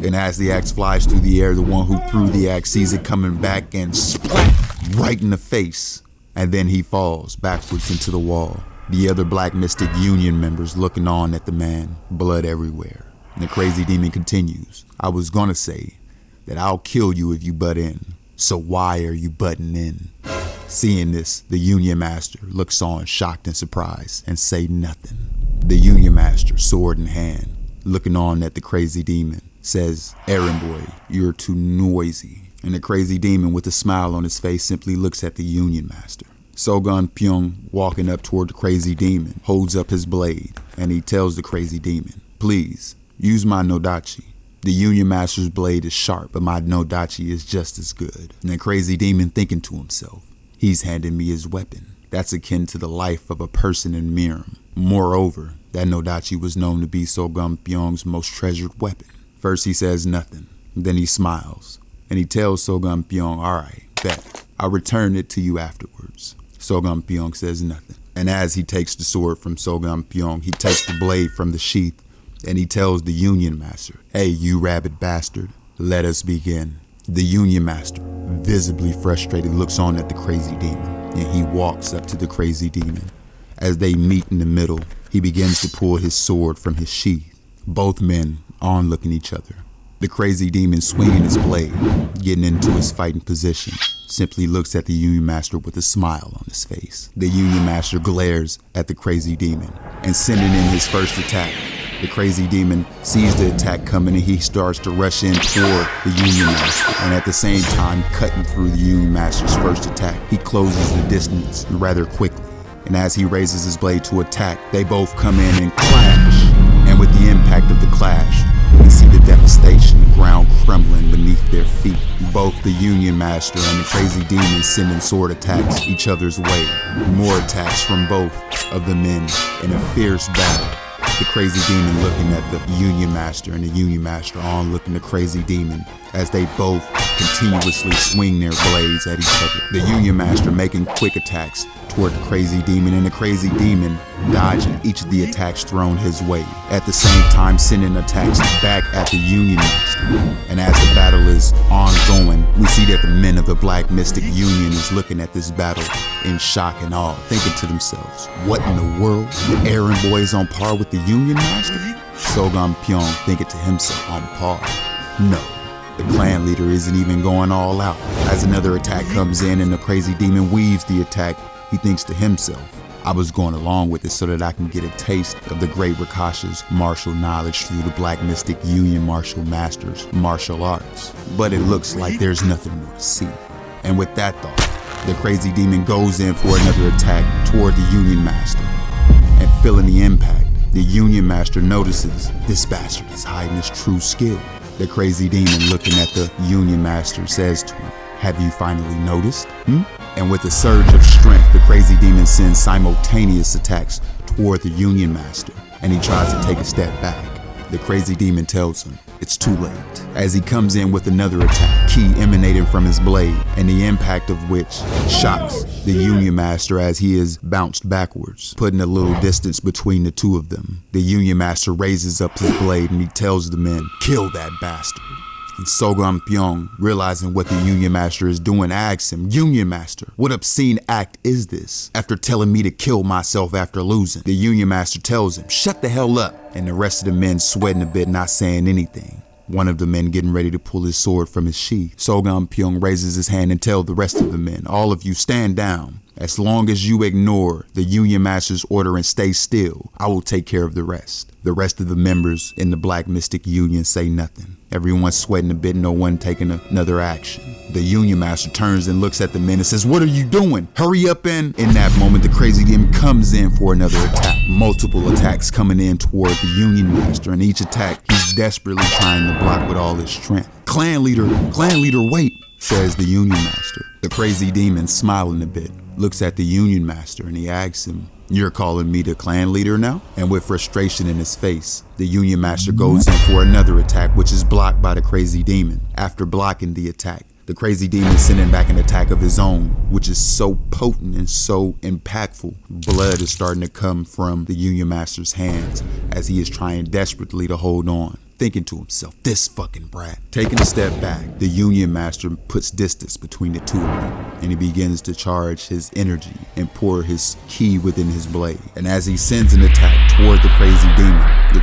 And as the axe flies through the air, the one who threw the axe sees it coming back and splat right in the face. And then he falls backwards into the wall. The other Black Mystic Union members looking on at the man, blood everywhere. And the crazy demon continues, "I was gonna say that I'll kill you if you butt in. So why are you butting in?" Seeing this, the Union Master looks on shocked and surprised and say nothing. The Union Master, sword in hand, looking on at the crazy demon, says, "Errand boy, you're too noisy." And the crazy demon, with a smile on his face, simply looks at the Union Master. Sogun Pyong, walking up toward the crazy demon, holds up his blade and he tells the crazy demon, "Please, use my Nodachi. The Union Master's blade is sharp, but my Nodachi is just as good." And the crazy demon, thinking to himself, "He's handing me his weapon. That's akin to the life of a person in Miram." Moreover, that Nodachi was known to be Sogun Pyong's most treasured weapon. First he says nothing, then he smiles, and he tells Sogun Pyong, "All right, bet. I'll return it to you afterwards." Sogun Pyong says nothing. And as he takes the sword from Sogun Pyong, he takes the blade from the sheath, and he tells the Union Master, "Hey, you rabid bastard, let us begin." The Union Master, visibly frustrated, looks on at the crazy demon, and he walks up to the crazy demon. As they meet in the middle, he begins to pull his sword from his sheath. Both men onlooking each other. The crazy demon, swinging his blade, getting into his fighting position, simply looks at the Union Master with a smile on his face. The Union Master glares at the crazy demon and sending in his first attack. The crazy demon sees the attack coming and he starts to rush in toward the Union Master, and at the same time cutting through the Union Master's first attack. He closes the distance rather quickly, and as he raises his blade to attack, they both come in and clash. And with the impact of the clash, we see the devastation, the ground crumbling beneath their feet. Both the Union Master and the crazy demon sending sword attacks each other's way. More attacks from both of the men in a fierce battle. The crazy demon looking at the Union Master and the Union Master on looking at the crazy demon as they both continuously swing their blades at each other. The Union Master making quick attacks toward the crazy demon, and the crazy demon dodging each of the attacks thrown his way, at the same time sending attacks back at the Union Master. And as the battle is ongoing, we see that the men of the Black Mystic Union is looking at this battle in shock and awe, thinking to themselves, "What in the world? The Errand boy is on par with the Union Master?" Sogun Pyong thinking to himself, "On par? No. The clan leader isn't even going all out." As another attack comes in and the crazy demon weaves the attack, he thinks to himself, "I was going along with it so that I can get a taste of the great Rakasha's martial knowledge through the Black Mystic Union Martial Masters martial arts. But it looks like there's nothing more to see." And with that thought, the crazy demon goes in for another attack toward the Union Master. And feeling the impact, the Union Master notices this bastard is hiding his true skill. The crazy demon, looking at the Union Master, says to him, "Have you finally noticed? And with a surge of strength, the crazy demon sends simultaneous attacks toward the Union Master, and he tries to take a step back. The crazy demon tells him it's too late as he comes in with another attack, ki emanating from his blade, and the impact of which shocks the Union Master as he is bounced backwards, putting a little distance between the two of them. The Union Master raises up his blade and he tells the men, kill that bastard. And Sogam Pyong, realizing what the Union Master is doing, asks him, Union Master, what obscene act is this? After telling me to kill myself after losing. The Union Master tells him, shut the hell up. And the rest of the men sweating a bit, not saying anything. One of the men getting ready to pull his sword from his sheath. Sogam Pyong raises his hand and tells the rest of the men, all of you stand down. As long as you ignore the Union Master's order and stay still, I will take care of the rest. The rest of the members in the Black Mystic Union say nothing. Everyone's sweating a bit, no one taking another action. The Union Master turns and looks at the men and says, what are you doing? Hurry up in that moment, the crazy demon comes in for another attack. Multiple attacks coming in toward the Union Master, and each attack he's desperately trying to block with all his strength. Clan leader, wait, says the Union Master. The crazy demon, smiling a bit, looks at the Union Master and he asks him, you're calling me the clan leader now? And with frustration in his face, the Union Master goes in for another attack, which is blocked by the crazy demon. After blocking the attack, the crazy demon is sending back an attack of his own, which is so potent and so impactful. Blood is starting to come from the Union Master's hands as he is trying desperately to hold on, thinking to himself, this fucking brat. Taking a step back, the Union Master puts distance between the two of them, and he begins to charge his energy and pour his ki within his blade. And as he sends an attack toward the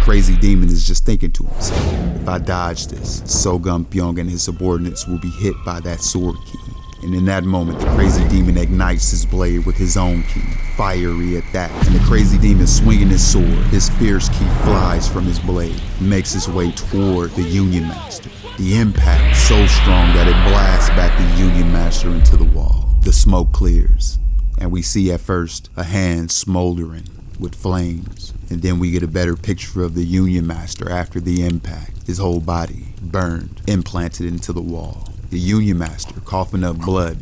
crazy demon is just thinking to himself, if I dodge this, Sogam Pyong and his subordinates will be hit by that sword ki. And in that moment, the crazy demon ignites his blade with his own ki, fiery at that. And the crazy demon swinging his sword, his fierce ki flies from his blade, makes his way toward the Union Master. The impact so strong that it blasts back the Union Master into the wall. The smoke clears, and we see at first a hand smoldering with flames. And then we get a better picture of the Union Master after the impact, his whole body burned, implanted into the wall. The Union Master coughing up blood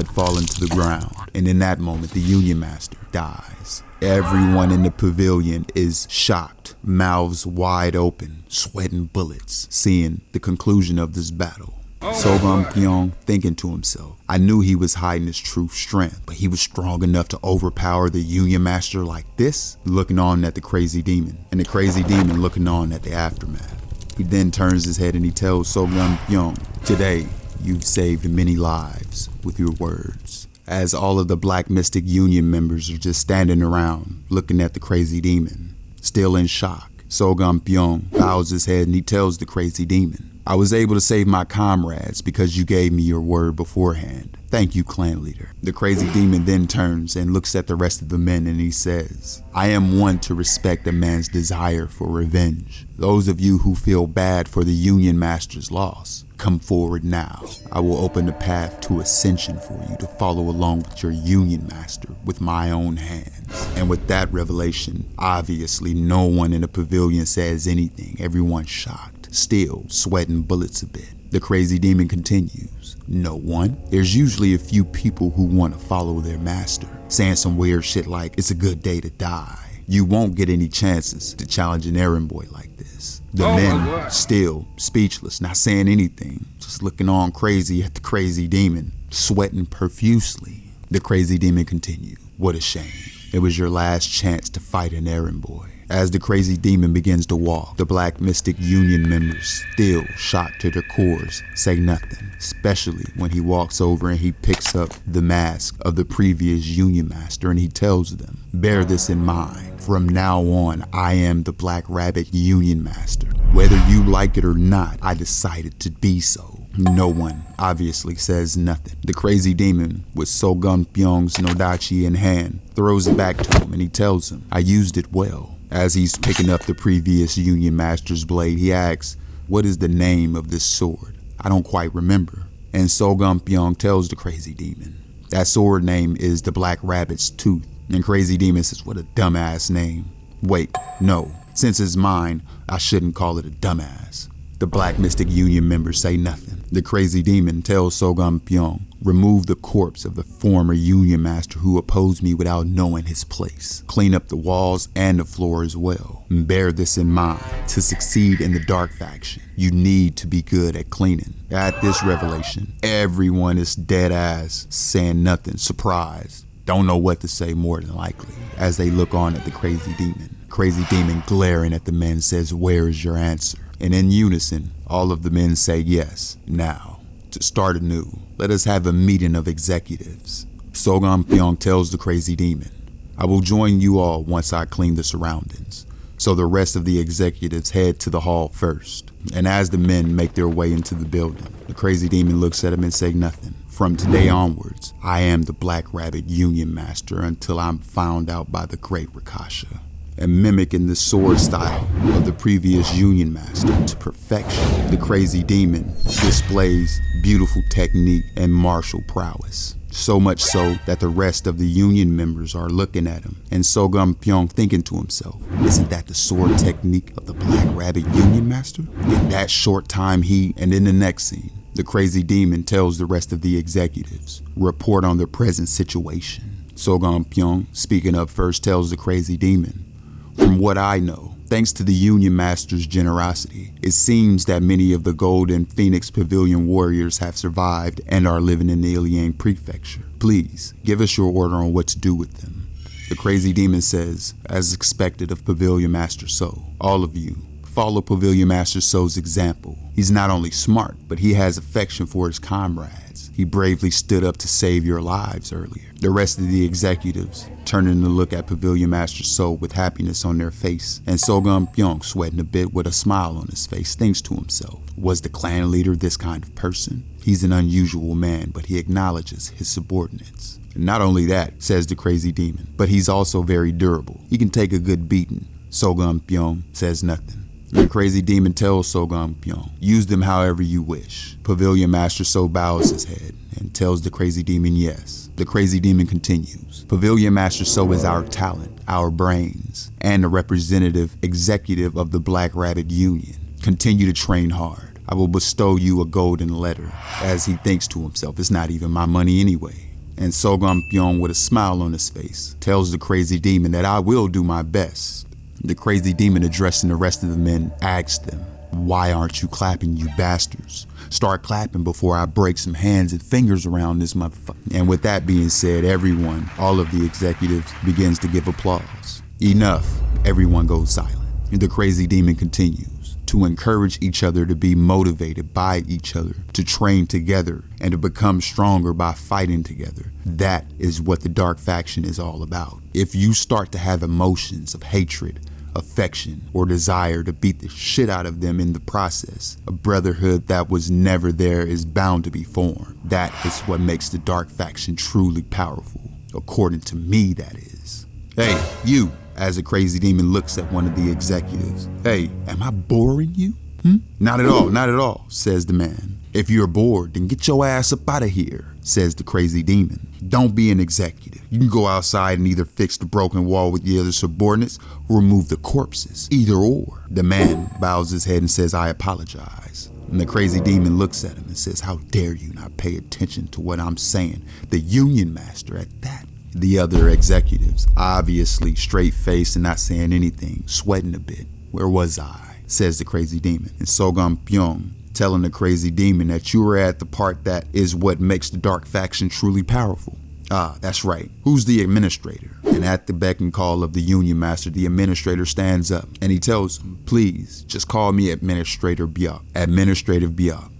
falling to the ground. And in that moment, the Union Master dies. Everyone in the pavilion is shocked, mouths wide open, sweating bullets, seeing the conclusion of this battle. Sogam Pyong thinking to himself, I knew he was hiding his true strength, but he was strong enough to overpower the Union Master like this, looking on at the crazy demon, and the crazy demon looking on at the aftermath. He then turns his head and he tells Sogam Pyong, today you've saved many lives with your words. As all of the Black Mystic Union members are just standing around, looking at the crazy demon, still in shock, Sogam Pyong bows his head and he tells the crazy demon, I was able to save my comrades because you gave me your word beforehand. Thank you, clan leader. The crazy demon then turns and looks at the rest of the men and he says, I am one to respect a man's desire for revenge. Those of you who feel bad for the Union Master's loss, come forward now. I will open the path to ascension for you to follow along with your Union Master with my own hands. And with that revelation, obviously no one in the pavilion says anything. Everyone's shocked, still sweating bullets a bit. The crazy demon continues. No one? There's usually a few people who want to follow their master, saying some weird shit like, it's a good day to die. You won't get any chances to challenge an errand boy like this. The men still speechless, not saying anything, just looking on crazy at the crazy demon, sweating profusely. The crazy demon continued. What a shame. It was your last chance to fight an errand boy. As the crazy demon begins to walk, the Black Mystic Union members, still shocked to their cores, say nothing, especially when he walks over and he picks up the mask of the previous Union Master and he tells them, bear this in mind, from now on I am the Black Rabbit Union Master. Whether you like it or not, I decided to be so. No one obviously says nothing. The crazy demon, with Sogam Pyong's Nodachi in hand, throws it back to him and he tells him, I used it well. As he's picking up the previous Union Master's blade, he asks, what is the name of this sword? I don't quite remember. And Sogam Pyong tells the crazy demon, that sword name is the Black Rabbit's Tooth. And crazy demon says, what a dumbass name. Wait, no, since it's mine, I shouldn't call it a dumbass. The Black Mystic Union members say nothing. The crazy demon tells Sogam Pyong, remove the corpse of the former Union master who opposed me without knowing his place. Clean up the walls and the floor as well. And bear this in mind, to succeed in the dark faction, you need to be good at cleaning. At this revelation, everyone is dead ass, saying nothing, surprised. Don't know what to say more than likely, as they look on at the crazy demon. Crazy demon glaring at the men says, where is your answer? And in unison, all of the men say yes. Now, to start anew, let us have a meeting of executives. Sogam Pyong tells the crazy demon, I will join you all once I clean the surroundings. So the rest of the executives head to the hall first. And as the men make their way into the building, the crazy demon looks at him and says nothing. From today onwards, I am the Black Rabbit Union Master until I'm found out by the great Rakasha. And mimicking the sword style of the previous Union Master to perfection, the crazy demon displays beautiful technique and martial prowess. So much so that the rest of the Union members are looking at him, and Sogam Pyong thinking to himself, isn't that the sword technique of the Black Rabbit Union Master? In that short time and in the next scene, the crazy demon tells the rest of the executives, report on the present situation. Sogam Pyong, speaking up first, tells the crazy demon, from what I know, thanks to the Union Master's generosity, it seems that many of the Golden Phoenix Pavilion warriors have survived and are living in the Iliang Prefecture. Please, give us your order on what to do with them. The crazy demon says, as expected of Pavilion Master So, all of you, follow Pavilion Master So's example. He's not only smart, but he has affection for his comrades. He bravely stood up to save your lives earlier. The rest of the executives turning to look at Pavilion Master So with happiness on their face, and Sogam Pyong, sweating a bit with a smile on his face, thinks to himself, was the clan leader this kind of person? He's an unusual man, but he acknowledges his subordinates. And not only that, says the crazy demon, but he's also very durable. He can take a good beating. Sogam Pyong says nothing. The crazy demon tells Sogam Pyong, use them however you wish. Pavilion Master So bows his head and tells the crazy demon yes. The crazy demon continues, Pavilion Master So is our talent, our brains, and a representative executive of the Black Rabbit Union. Continue to train hard. I will bestow you a golden letter. As he thinks to himself, it's not even my money anyway. And Sogam Pyong, with a smile on his face, tells the crazy demon that I will do my best. The crazy demon, addressing the rest of the men, asks them, why aren't you clapping, you bastards? Start clapping before I break some hands and fingers around this motherfucker. And with that being said, everyone, all of the executives, begins to give applause. Enough. Everyone goes silent. The crazy demon continues, to encourage each other to be motivated by each other, to train together, and to become stronger by fighting together. That is what the dark faction is all about. If you start to have emotions of hatred, affection, or desire to beat the shit out of them in the process, a brotherhood that was never there is bound to be formed. That is what makes the dark faction truly powerful, according to me, that is. Hey, you, as a crazy demon looks at one of the executives. Hey, am I boring you? Not at all, not at all, says the man. If you're bored, then get your ass up out of here, says the crazy demon. Don't be an executive. You can go outside and either fix the broken wall with the other subordinates or remove the corpses. Either or. The man bows his head and says, I apologize. And the crazy demon looks at him and says, how dare you not pay attention to what I'm saying? The Union Master at that. The other executives, obviously straight-faced and not saying anything, sweating a bit. Where was I? Says the crazy demon. And Sogam Pyong telling the crazy demon that you were at the part that is what makes the dark faction truly powerful. Ah, that's right. Who's the administrator? And at the beck and call of the Union Master, the administrator stands up and he tells him, please, just call me Administrator Byok. Administrative Byok.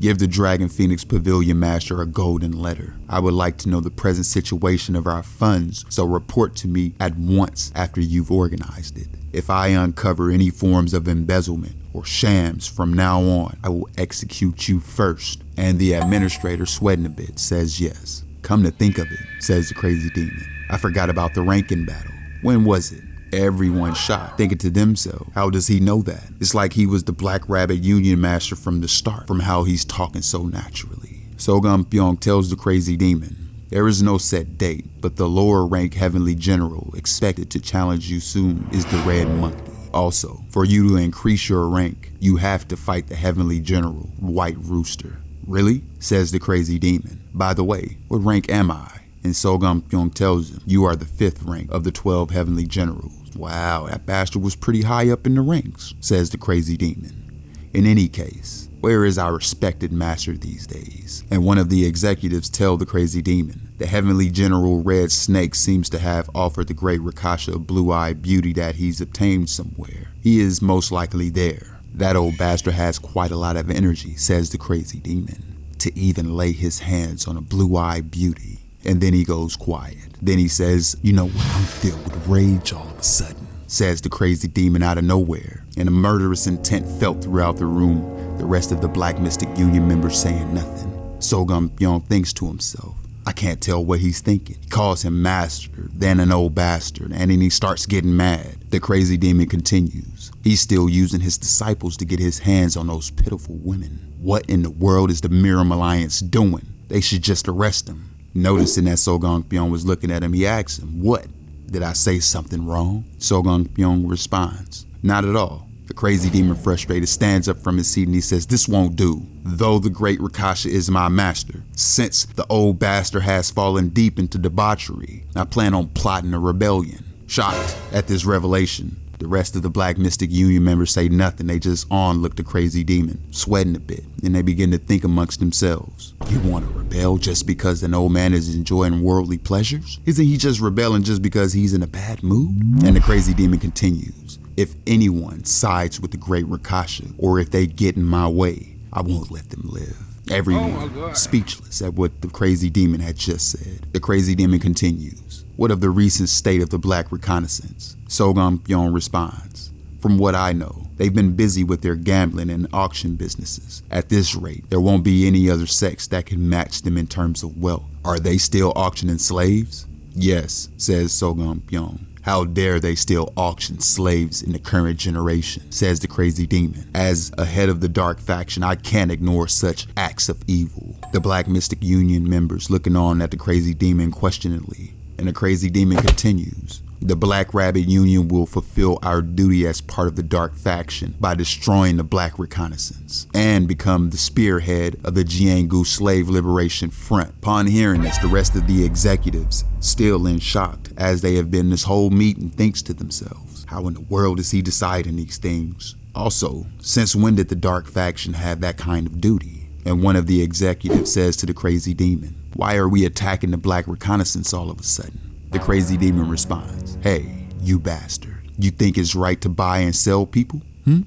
Give the Dragon Phoenix Pavilion Master a golden letter. I would like to know the present situation of our funds, so report to me at once after you've organized it. If I uncover any forms of embezzlement or shams from now on, I will execute you first. And the administrator, sweating a bit, says yes. Come to think of it, says the crazy demon, I forgot about the ranking battle. When was it? Everyone shocked, thinking to themselves, how does he know that? It's like he was the Black Rabbit Union Master from the start, from how he's talking so naturally. Sogam Pyong tells the crazy demon, there is no set date, but the lower rank Heavenly General expected to challenge you soon is the Red Monkey. Also, for you to increase your rank, you have to fight the Heavenly General, White Rooster. Really? Says the crazy demon. By the way, what rank am I? And Sogam-pyong tells him, you are the 5th rank of the 12 Heavenly Generals. Wow, that bastard was pretty high up in the ranks, says the crazy demon. In any case, where is our respected master these days? And one of the executives tell the crazy demon, the Heavenly General Red Snake seems to have offered the great Rakasha a blue-eyed beauty that he's obtained somewhere. He is most likely there. That old bastard has quite a lot of energy, says the crazy demon, to even lay his hands on a blue-eyed beauty. And then he goes quiet. Then he says, you know what, I'm filled with rage all of a sudden, says the crazy demon out of nowhere. And a murderous intent felt throughout the room, the rest of the Black Mystic Union members saying nothing. Sogam-pyong thinks to himself, I can't tell what he's thinking. He calls him master, then an old bastard, and then he starts getting mad. The crazy demon continues. He's still using his disciples to get his hands on those pitiful women. What in the world is the Miram Alliance doing? They should just arrest him. Noticing that Sogam-pyong was looking at him, he asks him, what? Did I say something wrong? Sogam-pyong responds, not at all. The crazy demon, frustrated, stands up from his seat and he says, this won't do. Though the great Rakasha is my master, since the old bastard has fallen deep into debauchery, I plan on plotting a rebellion. Shocked at this revelation, the rest of the Black Mystic Union members say nothing. They just look the crazy demon, sweating a bit, and they begin to think amongst themselves. You want to rebel just because an old man is enjoying worldly pleasures? Isn't he just rebelling just because he's in a bad mood? And the crazy demon continues. If anyone sides with the great Rakasha, or if they get in my way, I won't let them live. Everyone speechless at what the crazy demon had just said. The crazy demon continues. What of the recent state of the Black reconnaissance? Sogam-pyong responds. From what I know, they've been busy with their gambling and auction businesses. At this rate, there won't be any other sects that can match them in terms of wealth. Are they still auctioning slaves? Yes, says Sogam-pyong. How dare they still auction slaves in the current generation, says the crazy demon. As a head of the dark faction, I can't ignore such acts of evil. The Black Mystic Union members looking on at the crazy demon questioningly, and the crazy demon continues. The Black Rabbit Union will fulfill our duty as part of the dark faction by destroying the Black Reconnaissance and become the spearhead of the Jianggu Slave Liberation Front. Upon hearing this, the rest of the executives, still in shock as they have been this whole meeting, thinks to themselves, how in the world is he deciding these things? Also, since when did the dark faction have that kind of duty? And one of the executives says to the crazy demon, why are we attacking the Black Reconnaissance all of a sudden? The crazy demon responds, hey, you bastard, you think it's right to buy and sell people?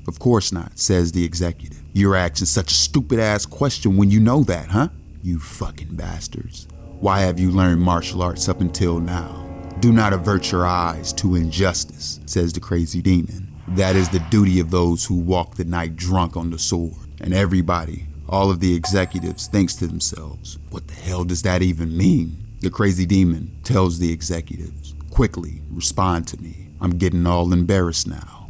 Of course not, says the executive. You're asking such a stupid ass question when you know that, huh? You fucking bastards. Why have you learned martial arts up until now? Do not avert your eyes to injustice, says the crazy demon. That is the duty of those who walk the night drunk on the sword. And everybody, all of the executives, thinks to themselves, what the hell does that even mean? The crazy demon tells the executives, quickly respond to me. I'm getting all embarrassed now.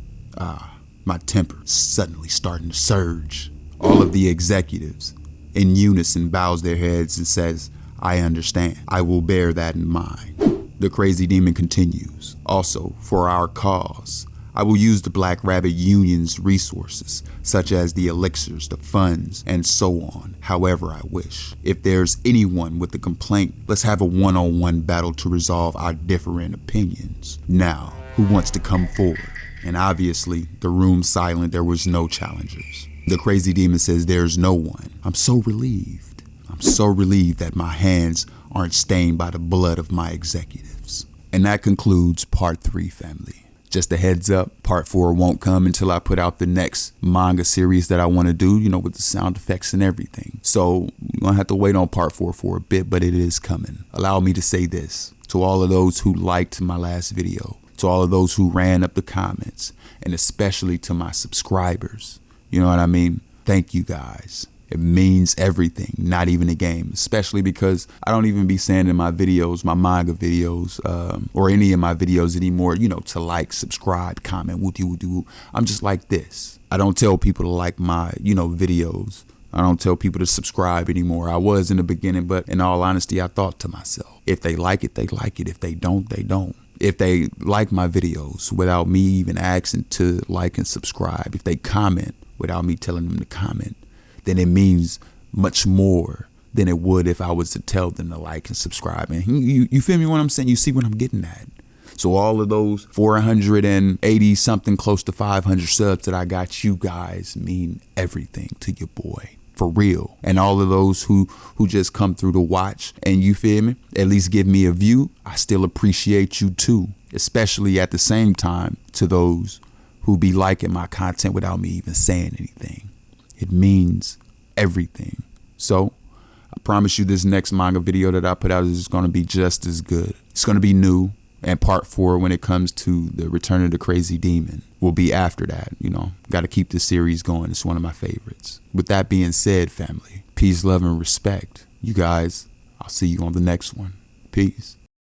My temper is suddenly starting to surge. All of the executives in unison bows their heads and says, I understand. I will bear that in mind. The crazy demon continues. Also, for our cause, I will use the Black Rabbit Union's resources, such as the elixirs, the funds, and so on, however I wish. If there's anyone with a complaint, let's have a one-on-one battle to resolve our different opinions. Now, who wants to come forward? And obviously, the room's silent, there was no challengers. The crazy demon says there's no one. I'm so relieved. I'm so relieved that my hands aren't stained by the blood of my executives. And that concludes part 3, family. Just a heads up, part 4 won't come until I put out the next manga series that I want to do, with the sound effects and everything. So you're going to have to wait on part 4 for a bit, but it is coming. Allow me to say this to all of those who liked my last video, to all of those who ran up the comments, and especially to my subscribers. You know what I mean? Thank you guys. It means everything, not even a game, especially because I don't even be saying in my videos, my manga videos, or any of my videos anymore, to like, subscribe, comment, woo-dee-woo-dee-woo. I'm just like this. I don't tell people to like my, videos. I don't tell people to subscribe anymore. I was in the beginning, but in all honesty, I thought to myself, if they like it, they like it. If they don't, they don't. If they like my videos without me even asking to like and subscribe, if they comment without me telling them to comment, then it means much more than it would if I was to tell them to like and subscribe. And you feel me what I'm saying? You see what I'm getting at? So all of those 480 something, close to 500 subs that I got, you guys mean everything to your boy. For real. And all of those who just come through to watch and, you feel me, at least give me a view, I still appreciate you too. Especially at the same time to those who be liking my content without me even saying anything. It means everything. So I promise you this next manga video that I put out is going to be just as good. It's going to be new. And part 4, when it comes to the Return of the Crazy Demon, will be after that. You know, got to keep this series going. It's one of my favorites. With that being said, family, peace, love, and respect. You guys, I'll see you on the next one. Peace.